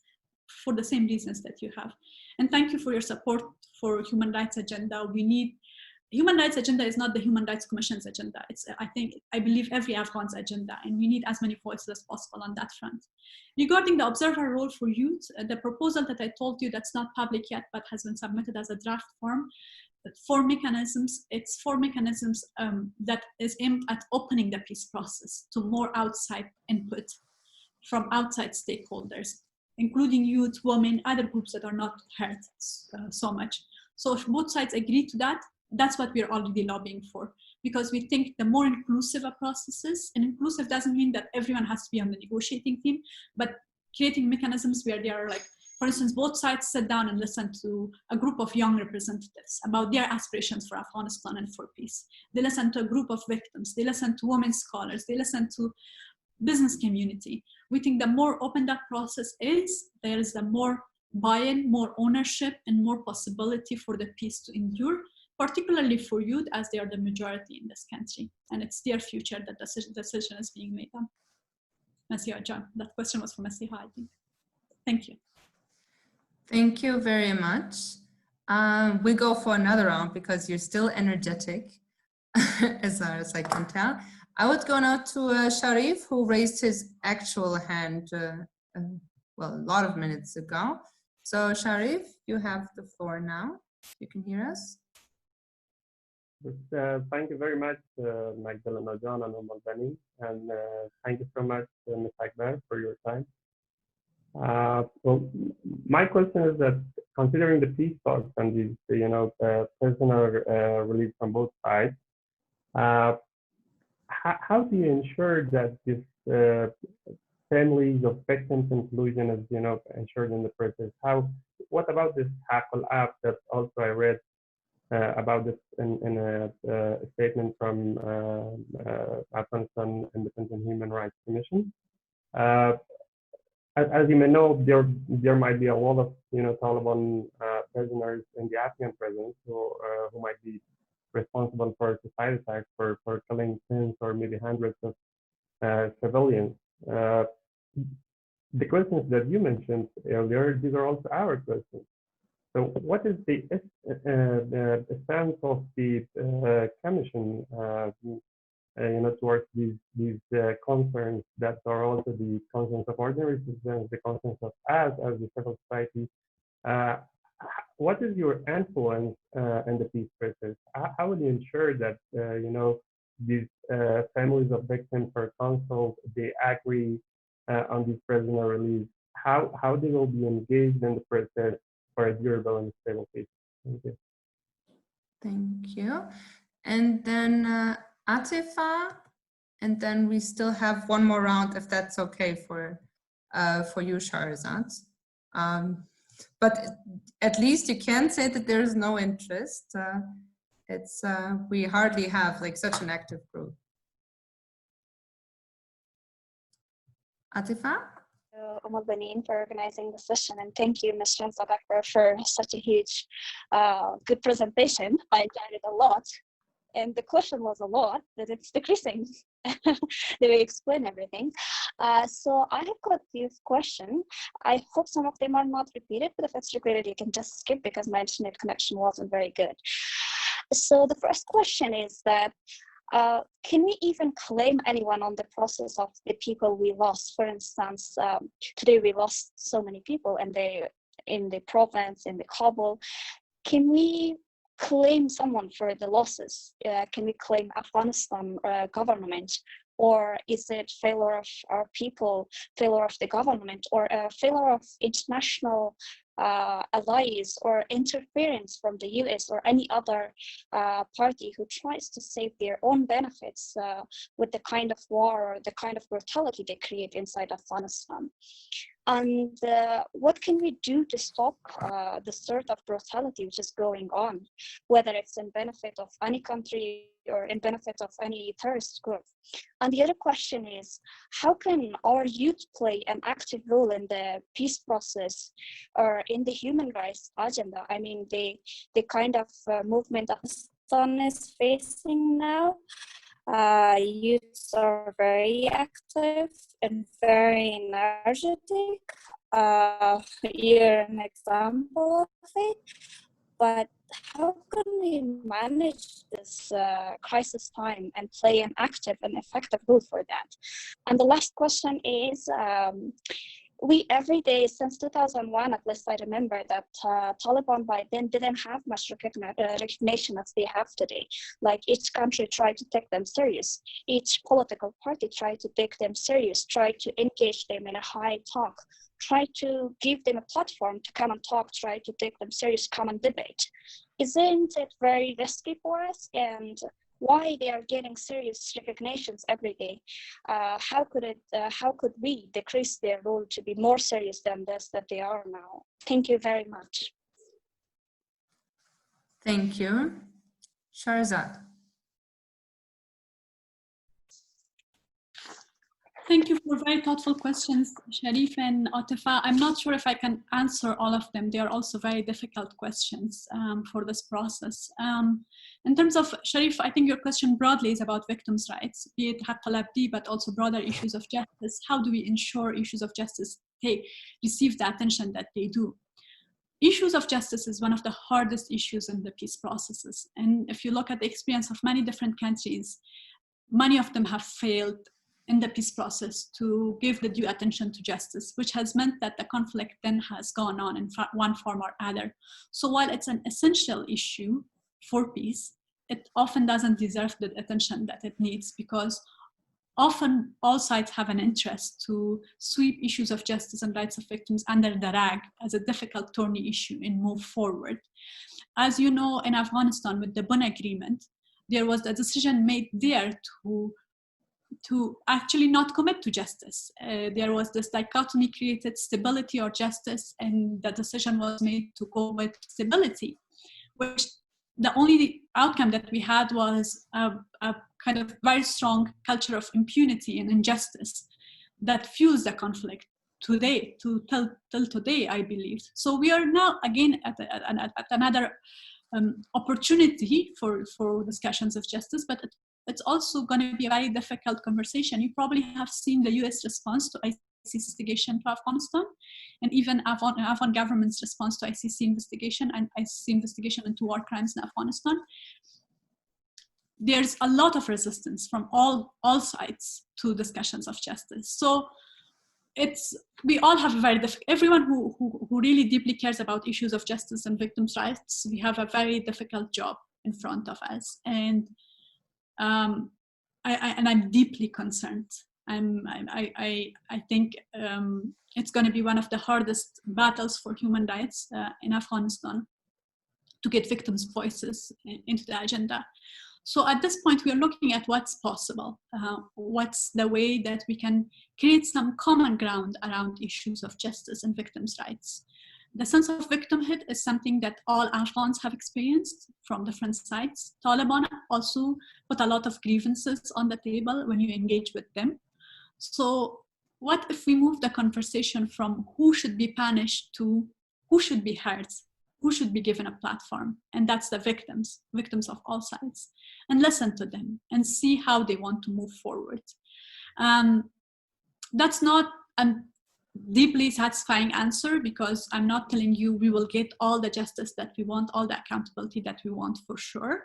[SPEAKER 1] for the same reasons that you have. And thank you for your support for human rights agenda. We need, human rights agenda is not the Human Rights Commission's agenda. It's, I believe, every Afghan's agenda, and we need as many voices as possible on that front. Regarding the observer role for youth, the proposal that I told you that's not public yet, but has been submitted as a draft form, four mechanisms. It's four mechanisms that is aimed at opening the peace process to more outside input from outside stakeholders, including youth, women, other groups that are not heard so much. So if both sides agree to that, that's what we're already lobbying for, because we think the more inclusive a process is, and inclusive doesn't mean that everyone has to be on the negotiating team, but creating mechanisms where they are like, for instance, both sides sit down and listen to a group of young representatives about their aspirations for Afghanistan and for peace. They listen to a group of victims. They listen to women scholars. They listen to business community. We think the more open that process is, there is the more buy-in, more ownership, and more possibility for the peace to endure, particularly for youth, as they are the majority in this country. And it's their future that the decision is being made on. Masiha John, that question was for Masiha, I think. Thank you.
[SPEAKER 2] Thank you very much. We go for another round because you're still energetic, as far as I can tell. I would go now to Sharif, who raised his actual hand, well, a lot of minutes ago. So Sharif, you have the floor now. You can hear us.
[SPEAKER 6] Thank you very much, Magdalena John and Bani, and thank you so much, Ms. Akbar, for your time. Well, my question is that considering the peace talks and these, prisoner release from both sides, how do you ensure that this families of victims inclusion is, ensured in the process? What about this Hackle app that also I read about this in a statement from Afghanistan Independent Human Rights Commission? As you may know, there might be a lot of Taliban prisoners in the Afghan prisons who might be responsible for suicide attacks, for killing tens or maybe hundreds of civilians. The questions that you mentioned earlier, these are also our questions. So what is the stance of the Commission towards these concerns that are also the concerns of ordinary citizens, the concerns of us as the civil society? What is your influence in the peace process? How will you ensure that these families of victims are consulted, they agree on this prisoner release? How they will be engaged in the process for a durable and stable peace? Thank you.
[SPEAKER 2] Thank you. And then Atifa, and then we still have one more round, if that's okay for you, Shahrazad. But at least you can say that there is no interest. We hardly have like such an active group. Atifa?
[SPEAKER 7] Banin for organizing the session, and thank you, Ms. Shahrazad, for such a huge, good presentation. I enjoyed it a lot, and the question was a lot, that it's decreasing. They will explain everything. So I have got these questions. I hope some of them are not repeated, but if it's repeated, you can just skip because my internet connection wasn't very good. So the first question is that, can we even claim anyone on the process of the people we lost? For instance, today we lost so many people, and they in the province, in the Kabul. Can we claim someone for the losses? Can we claim Afghanistan government? Or is it failure of our people, failure of the government, or a failure of international allies or interference from the US or any other party who tries to save their own benefits with the kind of war or the kind of brutality they create inside Afghanistan. And what can we do to stop the sort of brutality which is going on, whether it's in benefit of any country or in benefit of any terrorist group? And the other question is, how can our youth play an active role in the peace process or in the human rights agenda? I mean, the kind of movement Afghanistan is facing now. Youths are very active and very energetic. You're an example of it. But how can we manage this crisis time and play an active and effective role for that? And the last question is, we every day since 2001, at least I remember that Taliban by then didn't have much recognition as they have today. Like each country tried to take them serious. Each political party tried to take them serious, tried to engage them in a high talk, try to give them a platform to come and talk, try to take them serious, come and debate. Isn't it very risky for us? And why they are getting serious recognitions every day? How could we decrease their role to be more serious than this that they are now? Thank you very much.
[SPEAKER 2] Thank you. Shahrazad.
[SPEAKER 1] Thank you for very thoughtful questions, Sharif and Atifa. I'm not sure if I can answer all of them. They are also very difficult questions for this process. In terms of, Sharif, I think your question broadly is about victims' rights, be it Haqq al-Abdi, but also broader issues of justice. How do we ensure issues of justice receive the attention that they do? Issues of justice is one of the hardest issues in the peace processes. And if you look at the experience of many different countries, many of them have failed in the peace process to give the due attention to justice, which has meant that the conflict then has gone on in one form or other. So while it's an essential issue for peace, it often doesn't deserve the attention that it needs, because often all sides have an interest to sweep issues of justice and rights of victims under the rug as a difficult, thorny issue and move forward. As you know, in Afghanistan with the Bonn Agreement, there was a decision made there to actually not commit to justice. There was this dichotomy created, stability or justice, and the decision was made to go with stability, which the only outcome that we had was a kind of very strong culture of impunity and injustice that fuels the conflict today, till today, I believe. So we are now again at another opportunity for discussions of justice, but it's also going to be a very difficult conversation. You probably have seen the US response to ICC investigation to Afghanistan, and even Afghan government's response to ICC investigation and ICC investigation into war crimes in Afghanistan. There's a lot of resistance from all sides to discussions of justice. So we all have a very everyone who really deeply cares about issues of justice and victims' rights, we have a very difficult job in front of us. And I'm deeply concerned. I think it's going to be one of the hardest battles for human rights in Afghanistan to get victims' voices into the agenda. So at this point, we are looking at what's possible. What's the way that we can create some common ground around issues of justice and victims' rights. The sense of victimhood is something that all Afghans have experienced from different sides. Taliban also put a lot of grievances on the table when you engage with them. So what if we move the conversation from who should be punished to who should be heard, who should be given a platform? And that's the victims of all sides. And listen to them and see how they want to move forward. That's not a deeply satisfying answer, because I'm not telling you we will get all the justice that we want, all the accountability that we want for sure.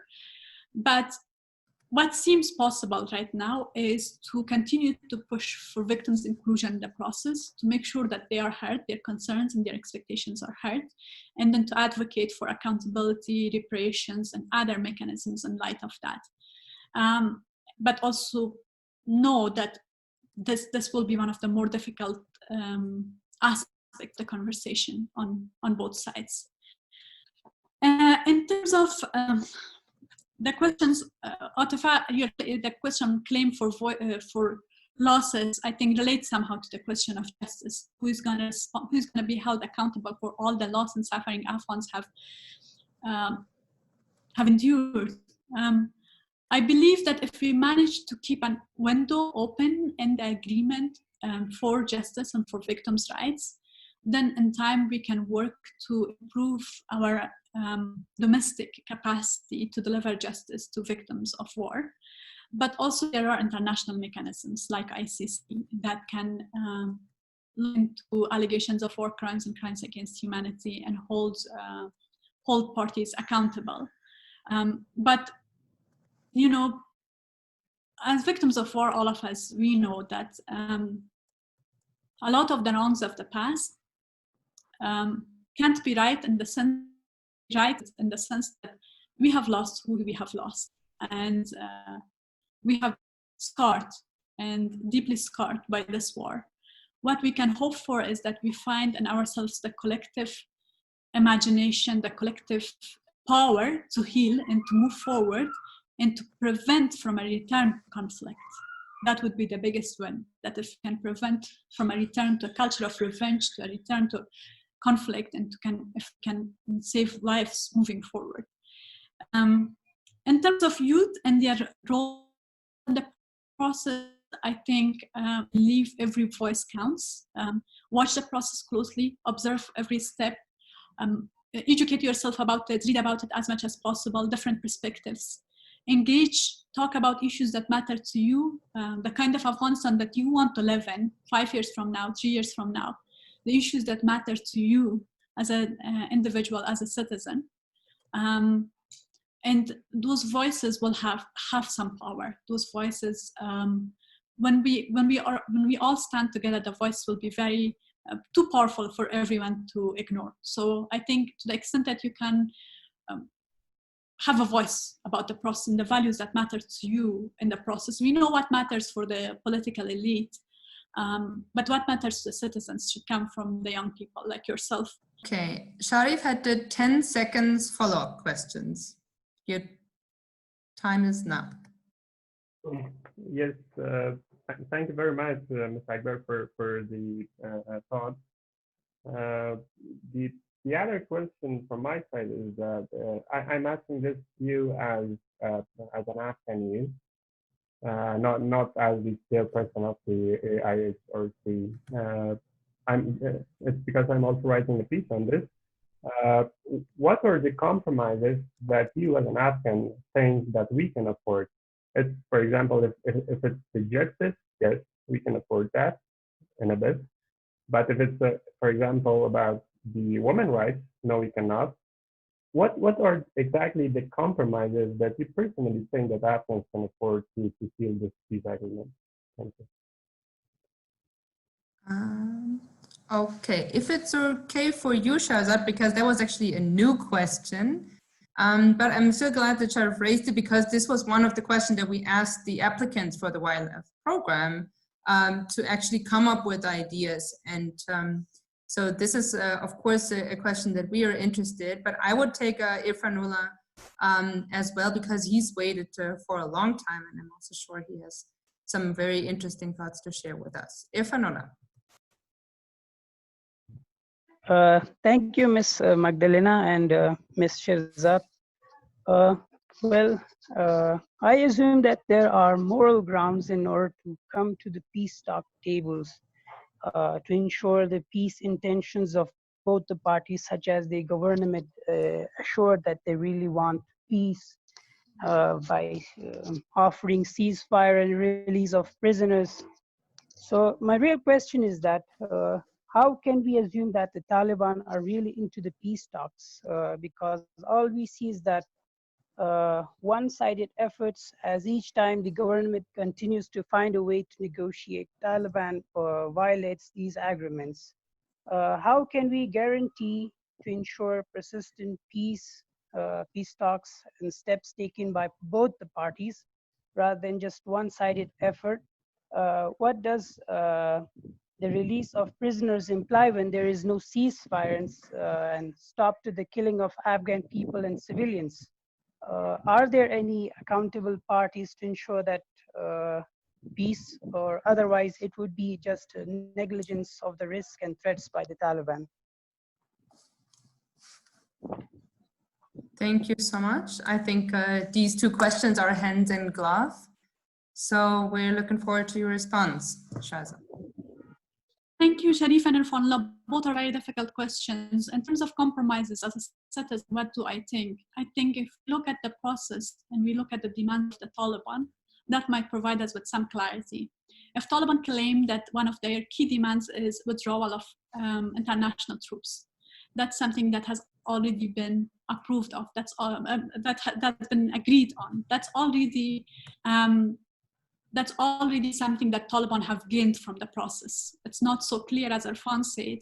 [SPEAKER 1] But what seems possible right now is to continue to push for victims' inclusion in the process, to make sure that they are heard, their concerns and their expectations are heard, and then to advocate for accountability, reparations, and other mechanisms in light of that. But also know that this will be one of the more difficult aspects the conversation on both sides. In terms of the questions, Atifa, the question claim for losses, I think relates somehow to the question of justice. Who's going to be held accountable for all the loss and suffering Afghans have endured? I believe that if we manage to keep a window open in the agreement for justice and for victims' rights, then in time we can work to improve our domestic capacity to deliver justice to victims of war. But also there are international mechanisms like ICC that can link to allegations of war crimes and crimes against humanity and hold parties accountable. But you know, as victims of war, all of us, we know that a lot of the wrongs of the past can't be right in the sense that we have lost who we have lost, and we have scarred and deeply scarred by this war. What we can hope for is that we find in ourselves the collective imagination, the collective power to heal and to move forward and to prevent from a return to conflict. That would be the biggest win, that if we can prevent from a return to a culture of revenge, to a return to conflict, and if we can save lives moving forward. In terms of youth and their role in the process, I think leave every voice counts. Watch the process closely, observe every step, educate yourself about it, read about it as much as possible, different perspectives. Engage, talk about issues that matter to you, the kind of Afghanistan that you want to live in 5 years from now, 3 years from now, the issues that matter to you as an individual, as a citizen. And those voices will have some power. Those voices, when we all stand together, the voice will be very too powerful for everyone to ignore. So I think to the extent that you can have a voice about the process and the values that matter to you in the process. We know what matters for the political elite, but what matters to the citizens should come from the young people like yourself.
[SPEAKER 2] Okay, Sharif had the 10 seconds follow-up questions. Your time is now.
[SPEAKER 6] Yes, thank you very much, Ms. Akbar, for the thought. The other question from my side is that I'm asking this to you as an Afghan youth, not as the chairperson of the IHRC. It's because I'm also writing a piece on this. What are the compromises that you as an Afghan think that we can afford? It's, for example, if it's the justice, yes, we can afford that in a bit. But if it's, for example, about the women's rights, no, we cannot. What are exactly the compromises that you personally think that Afghans can afford to seal this peace agreement? Thank you.
[SPEAKER 2] Okay, if it's okay for you, Shahzad, because that was actually a new question, but I'm so glad that Sharif raised it, because this was one of the questions that we asked the applicants for the YLF program to actually come up with ideas. And so this is, of course, a question that we are interested, but I would take Irfanullah as well, because he's waited for a long time, and I'm also sure he has some very interesting thoughts to share with us. Irfanullah.
[SPEAKER 8] Thank you, Ms. Magdalena and Ms. Shahzad. I assume that there are moral grounds in order to come to the peace talk tables to ensure the peace intentions of both the parties, such as the government, assure that they really want peace by offering ceasefire and release of prisoners. So my real question is that how can we assume that the Taliban are really into the peace talks? Because all we see is that one-sided efforts, as each time the government continues to find a way to negotiate, Taliban violates these agreements. How can we guarantee to ensure persistent peace, peace talks and steps taken by both the parties rather than just one-sided effort? What does the release of prisoners imply when there is no ceasefire and stop to the killing of Afghan people and civilians? Are there any accountable parties to ensure that peace, or otherwise it would be just a negligence of the risk and threats by the Taliban?
[SPEAKER 2] Thank you so much. I think these two questions are hand in glove. So we're looking forward to your response, Shaza.
[SPEAKER 1] Thank you, Sharif and Irfan. Both are very difficult questions. In terms of compromises, as a citizen, what do I think? I think if we look at the process and we look at the demand of the Taliban, that might provide us with some clarity. If Taliban claim that one of their key demands is withdrawal of international troops, that's something that has already been approved of. That's that's been agreed on. That's already something that Taliban have gained from the process. It's not so clear, as Irfan said,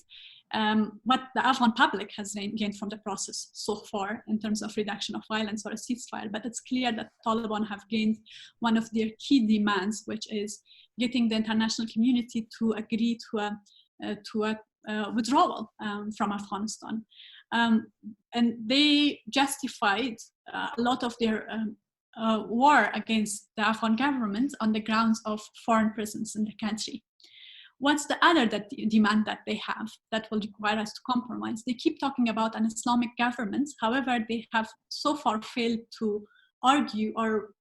[SPEAKER 1] what the Afghan public has gained from the process so far in terms of reduction of violence or a ceasefire, but it's clear that Taliban have gained one of their key demands, which is getting the international community to agree to a withdrawal from Afghanistan. And they justified a lot of their war against the Afghan government on the grounds of foreign presence in the country. What's the other demand that they have that will require us to compromise? They keep talking about an Islamic government. However, they have so far failed to argue or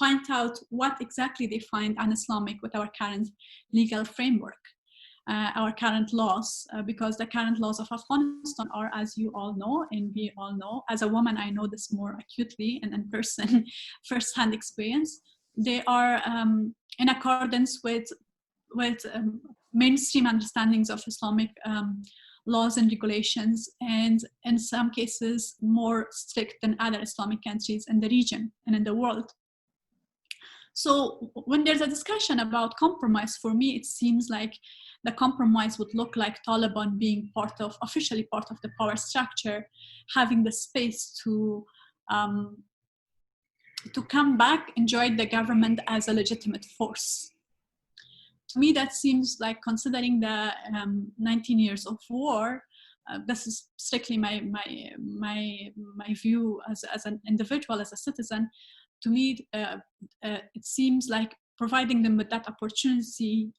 [SPEAKER 1] point out what exactly they find un-Islamic with our current legal framework, our current laws, because the current laws of Afghanistan are, as you all know, and we all know, as a woman, I know this more acutely and in person, first-hand experience. They are in accordance with mainstream understandings of Islamic laws and regulations, and in some cases more strict than other Islamic countries in the region and in the world. So when there's a discussion about compromise, for me, it seems like the compromise would look like Taliban being officially part of the power structure, having the space to come back and join the government as a legitimate force. To me, that seems like, considering the 19 years of war, this is strictly my view as an individual, as a citizen. To me, it seems like providing them with that opportunity,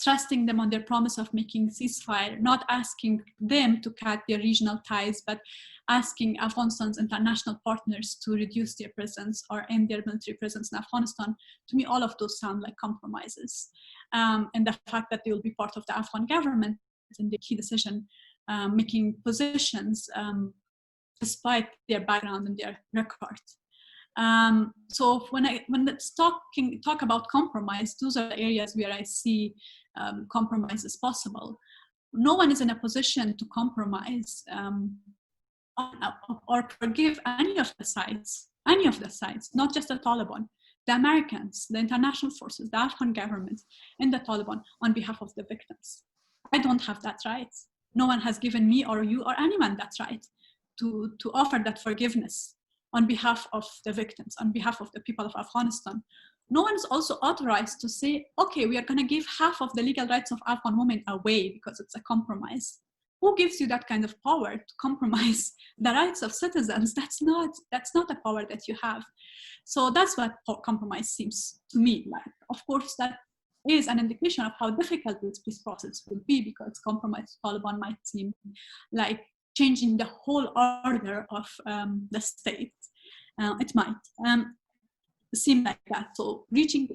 [SPEAKER 1] trusting them on their promise of making ceasefire, not asking them to cut their regional ties, but asking Afghanistan's international partners to reduce their presence or end their military presence in Afghanistan. To me, all of those sound like compromises. And the fact that they will be part of the Afghan government in the key decision making positions, despite their background and their record. So when it's talk about compromise, those are the areas where I see compromise is possible. No one is in a position to compromise or forgive any of the sides, not just the Taliban, the Americans, the international forces, the Afghan government, and the Taliban on behalf of the victims. I don't have that right. No one has given me or you or anyone that right to offer that forgiveness on behalf of the victims, on behalf of the people of Afghanistan. No one is also authorized to say, okay, we are going to give half of the legal rights of Afghan women away because it's a compromise. Who gives you that kind of power to compromise the rights of citizens? That's not a power that you have. So that's what compromise seems to me like. Of course, that is an indication of how difficult this peace process will be, because compromise to Taliban might seem like changing the whole order of the state. It might seem like that. So reaching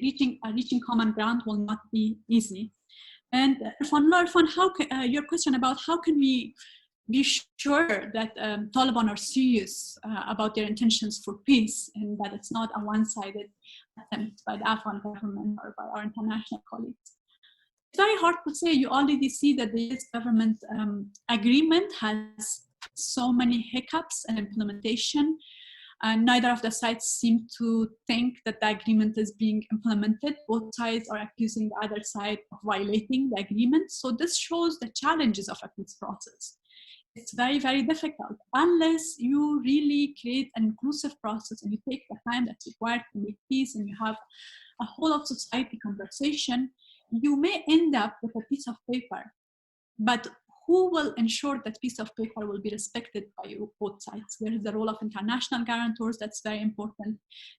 [SPEAKER 1] common ground will not be easy. And Irfan, your question about how can we be sure that Taliban are serious about their intentions for peace, and that it's not a one-sided attempt by the Afghan government or by our international colleagues. It's very hard to say. You already see that the US government agreement has so many hiccups in implementation. Neither of the sides seem to think that the agreement is being implemented. Both sides are accusing the other side of violating the agreement. So this shows the challenges of a peace process. It's very, very difficult unless you really create an inclusive process and you take the time that's required to make peace, and you have a whole of society conversation. you may end up with a piece of paper, but who will ensure that piece of paper will be respected by both sides? There is the role of international guarantors, that's very important.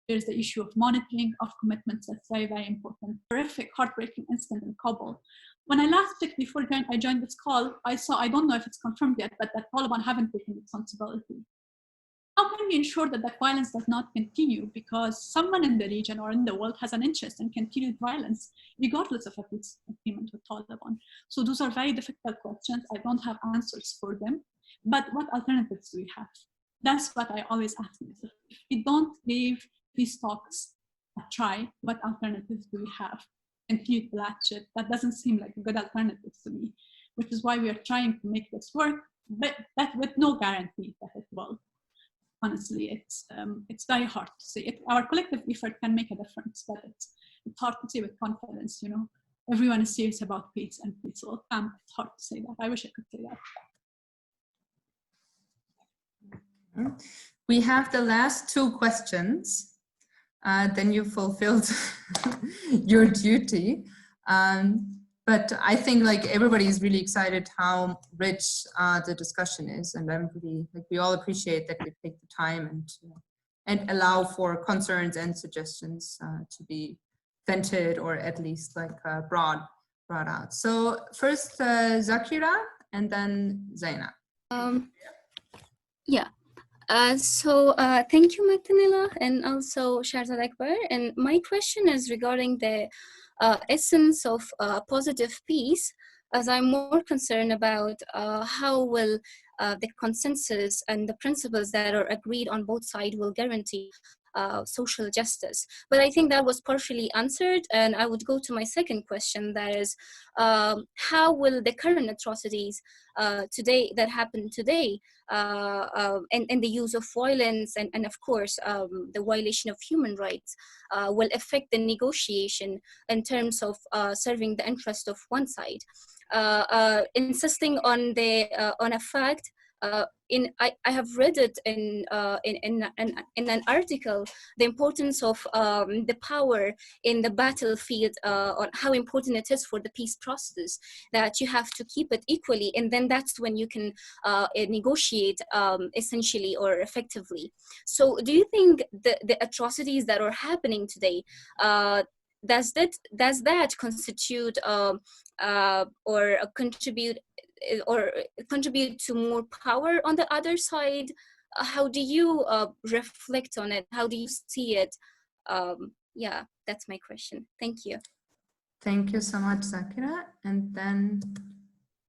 [SPEAKER 1] There's the issue of monitoring of commitments, that's very, very important. Horrific, heartbreaking incident in Kabul. When I last checked before I joined this call, I saw, I don't know if it's confirmed yet, but that Taliban haven't taken responsibility. How can we ensure that that violence does not continue? Because someone in the region or in the world has an interest in continued violence, regardless of a peace agreement with Taliban. So those are very difficult questions. I don't have answers for them, but what alternatives do we have? That's what I always ask myself. If we don't give peace talks a try, what alternatives do we have? Continue to bloodshed, that doesn't seem like a good alternative to me, which is why we are trying to make this work, but that with no guarantee that it will. Honestly, it's very hard to say. Our collective effort can make a difference, but it's hard to say with confidence. You know, everyone is serious about peace, and peace will come. It's hard to say that. I wish I could say that.
[SPEAKER 2] We have the last 2 questions. Then you fulfilled your duty. But I think like everybody is really excited how rich the discussion is, and I'm really like we all appreciate that we take the time and allow for concerns and suggestions to be vented or at least like brought out. So first Zakira and then Zaina.
[SPEAKER 9] Yeah. So thank you, Magdalena, and also Shahrzad Akbar. And my question is regarding the essence of positive peace, as I'm more concerned about how will the consensus and the principles that are agreed on both sides will guarantee social justice. But I think that was partially answered, and I would go to my second question, that is, how will the current atrocities today that happen today and the use of violence and of course the violation of human rights will affect the negotiation in terms of serving the interest of one side, insisting on a fact. I have read it in an article, the importance of the power in the battlefield, on how important it is for the peace process, that you have to keep it equally, and then that's when you can negotiate essentially or effectively. So do you think the atrocities that are happening today, does that constitute or contribute to more power on the other side? How do you reflect on it? How do you see it? Yeah, that's my question. Thank you.
[SPEAKER 2] Thank you so much, Zakira. And then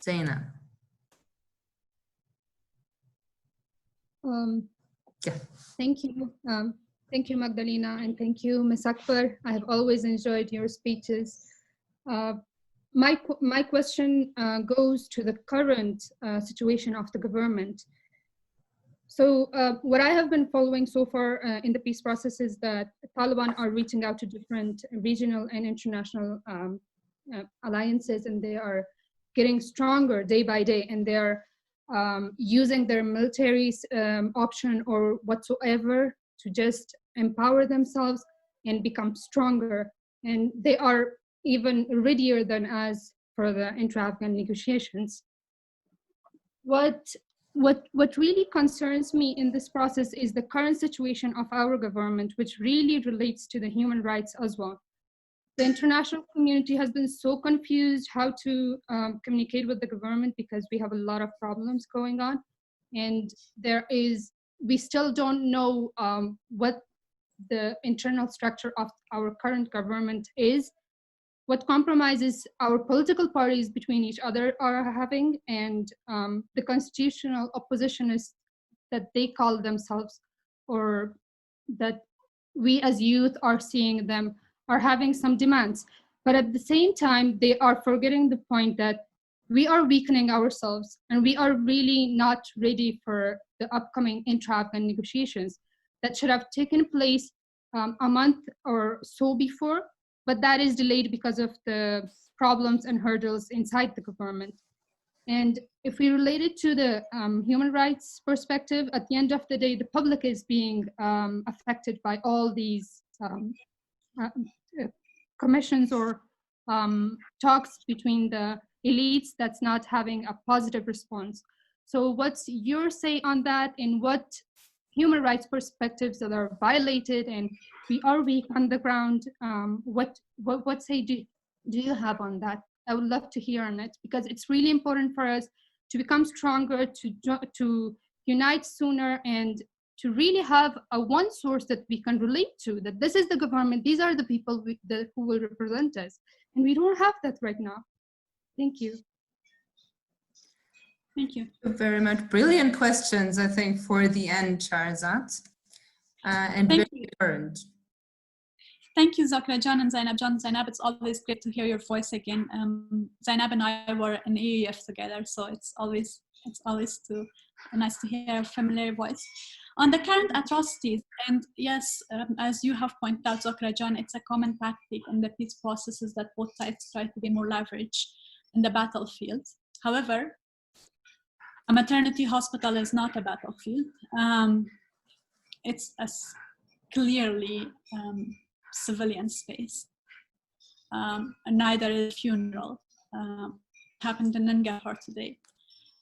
[SPEAKER 2] Zaina.
[SPEAKER 10] Yeah. Thank you. Thank you, Magdalena, and thank you, Ms. Akbar. I have always enjoyed your speeches. My question goes to the current situation of the government. So what I have been following so far in the peace process is that Taliban are reaching out to different regional and international alliances, and they are getting stronger day by day, and they are using their military option or whatsoever to just empower themselves and become stronger. And they are even readier than us for the intra-Afghan negotiations. What really concerns me in this process is the current situation of our government, which really relates to the human rights as well. The international community has been so confused how to communicate with the government because we have a lot of problems going on, and we still don't know what the internal structure of our current government is, what compromises our political parties between each other are having, and the constitutional oppositionists that they call themselves, or that we as youth are seeing them, are having some demands. But at the same time, they are forgetting the point that we are weakening ourselves, and we are really not ready for the upcoming intra-Afghan negotiations that should have taken place a month or so before, but that is delayed because of the problems and hurdles inside the government. And if we relate it to the human rights perspective, at the end of the day, the public is being affected by all these commissions or talks between the elites that's not having a positive response. So what's your say on that, and what human rights perspectives that are violated and we are weak on the ground? What say do you have on that? I would love to hear on it, because it's really important for us to become stronger, to unite sooner, and to really have a one source that we can relate to, that this is the government, these are the people who will represent us. And we don't have that right now. Thank you.
[SPEAKER 1] Thank you.
[SPEAKER 2] Very much. Brilliant questions, I think, for the end, Charzad. And
[SPEAKER 1] Thank
[SPEAKER 2] very current.
[SPEAKER 1] Thank you, Zakra Jan and Zainab Jan. Zainab, it's always great to hear your voice again. Zainab and I were in AEF together, so it's always nice to hear a familiar voice. On the current atrocities, and yes, as you have pointed out, Zakra Jan, it's a common tactic in the peace processes that both sides try to gain more leverage in the battlefield. However, a maternity hospital is not a battlefield. It's a clearly civilian space, and neither is a funeral. Happened in Nangarhar today.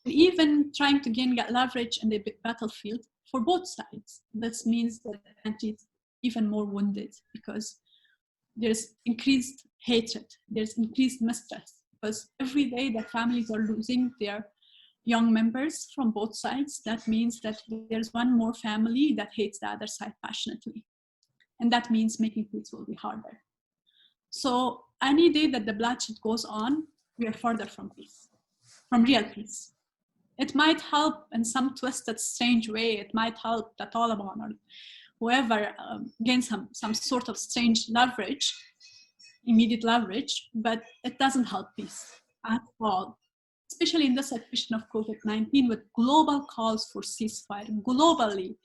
[SPEAKER 1] And even trying to gain leverage in the battlefield for both sides, this means that the country is even more wounded, because there's increased hatred, there's increased mistrust, because every day that families are losing their young members from both sides, that means that there's one more family that hates the other side passionately. And that means making peace will be harder. So any day that the bloodshed goes on, we are further from peace, from real peace. It might help in some twisted, strange way. It might help the Taliban or whoever gain some sort of strange leverage, immediate leverage, but it doesn't help peace at all. Especially in the situation of COVID-19, with global calls for ceasefire. Globally,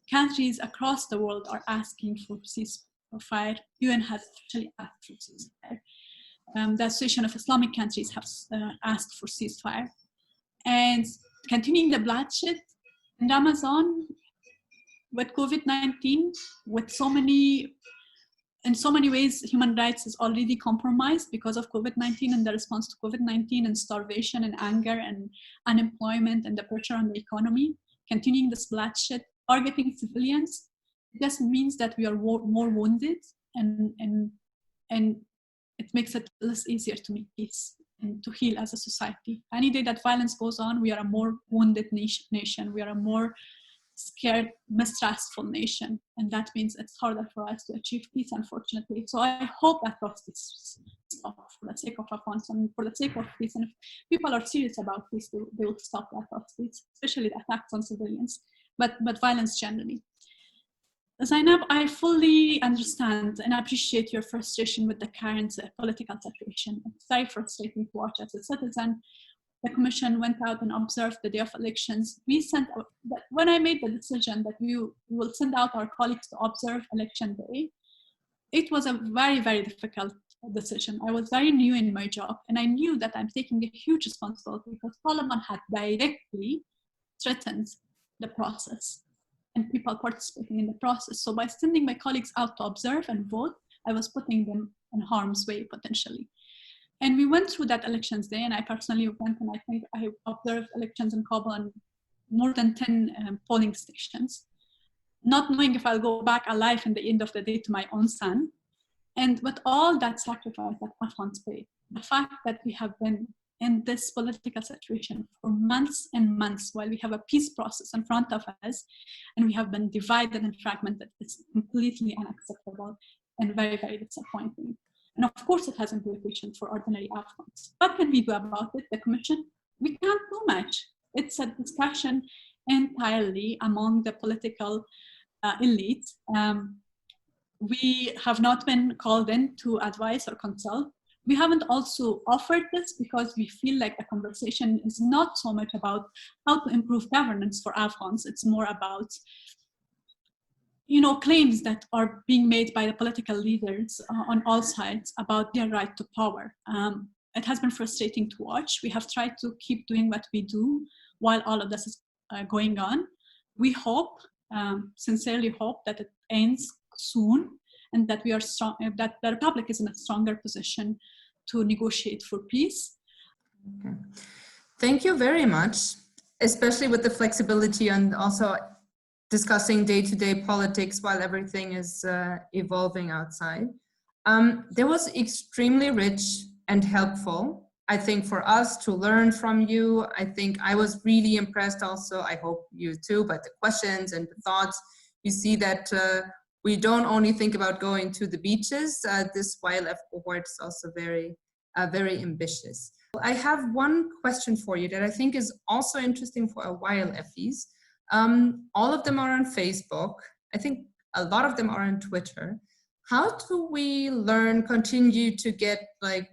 [SPEAKER 1] countries across the world are asking for ceasefire. UN has actually asked for ceasefire. The Association of Islamic Countries have asked for ceasefire. And continuing the bloodshed in Amazon with COVID-19, with in so many ways, human rights is already compromised because of COVID-19 and the response to COVID-19 and starvation and anger and unemployment and the pressure on the economy. Continuing this bloodshed, targeting civilians, just means that we are more wounded, and it makes it less easier to make peace and to heal as a society. Any day that violence goes on, we are a more wounded nation. We are a more scared, mistrustful nation, and that means it's harder for us to achieve peace, unfortunately. So I hope that process stop for the sake of Afghanistan, for the sake of peace. And if people are serious about peace, they will stop that process, especially the attacks on civilians, but violence generally. Zainab, I fully understand and appreciate your frustration with the current political situation. It's very frustrating to watch as a citizen. The Commission went out and observed the day of elections. When I made the decision that we will send out our colleagues to observe election day, it was a very, very difficult decision. I was very new in my job, and I knew that I'm taking a huge responsibility because Taliban had directly threatened the process and people participating in the process. So by sending my colleagues out to observe and vote, I was putting them in harm's way potentially. And we went through that elections day, and I personally went, and I think I observed elections in Kabul and more than 10 polling stations, not knowing if I'll go back alive in the end of the day to my own son. And with all that sacrifice that Afghans paid, the fact that we have been in this political situation for months and months while we have a peace process in front of us, and we have been divided and fragmented, it's completely unacceptable and very, very disappointing. And of course, it has implications for ordinary Afghans. What can we do about it, the Commission? We can't do much. It's a discussion entirely among the political elite. We have not been called in to advise or consult. We haven't also offered this because we feel like the conversation is not so much about how to improve governance for Afghans. It's more about claims that are being made by the political leaders on all sides about their right to power. It has been frustrating to watch. We have tried to keep doing what we do while all of this is going on. We hope, sincerely hope, that it ends soon and that we are strong, that the Republic is in a stronger position to negotiate for peace.
[SPEAKER 2] Okay. Thank you very much, especially with the flexibility and also discussing day-to-day politics while everything is evolving outside. That was extremely rich and helpful, I think, for us to learn from you. I think I was really impressed also, I hope you too, but the questions and the thoughts, you see that we don't only think about going to the beaches. This YLF cohort is also very, very ambitious. I have one question for you that I think is also interesting for a YLFs. All of them are on Facebook. I think a lot of them are on Twitter. How do we learn, continue to get like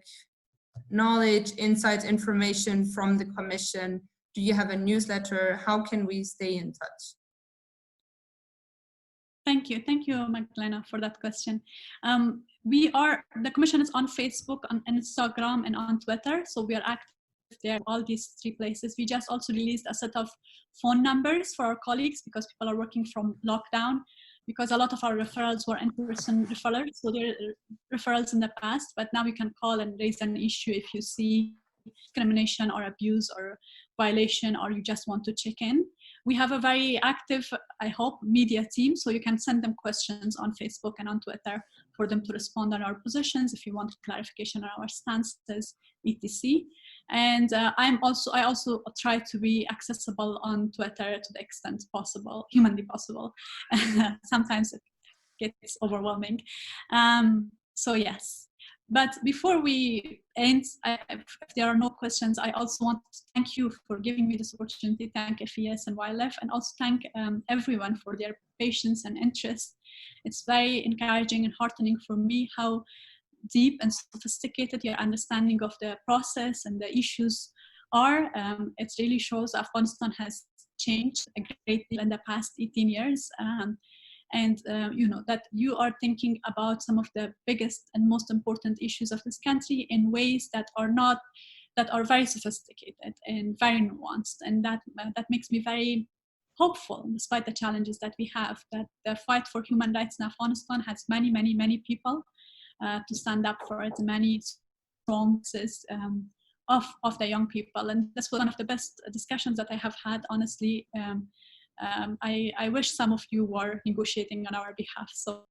[SPEAKER 2] knowledge, insights, information from the Commission? Do you have a newsletter? How can we stay in touch?
[SPEAKER 1] Thank you, Magdalena, for that question. The Commission is on Facebook, on Instagram, and on Twitter, so we are active there, all these 3 places. We just also released a set of phone numbers for our colleagues because people are working from lockdown, because a lot of our referrals were in-person referrals, so they're referrals in the past, but now you can call and raise an issue if you see discrimination or abuse or violation, or you just want to check in. We have a very active, I hope, media team, so you can send them questions on Facebook and on Twitter for them to respond on our positions if you want clarification on our stances, etc. And I also try to be accessible on Twitter to the extent possible, humanly possible. Sometimes it gets overwhelming. So yes. But before we end, if there are no questions, I also want to thank you for giving me this opportunity. Thank FES and YLF, and also thank everyone for their patience and interest. It's very encouraging and heartening for me how deep and sophisticated your understanding of the process and the issues are. It really shows Afghanistan has changed a great deal in the past 18 years. You know, that you are thinking about some of the biggest and most important issues of this country in ways that are very sophisticated and very nuanced, and that makes me very hopeful, despite the challenges that we have, that the fight for human rights in Afghanistan has many people to stand up for it, many strong voices of the young people. And this was one of the best discussions that I have had, honestly. I wish some of you were negotiating on our behalf. So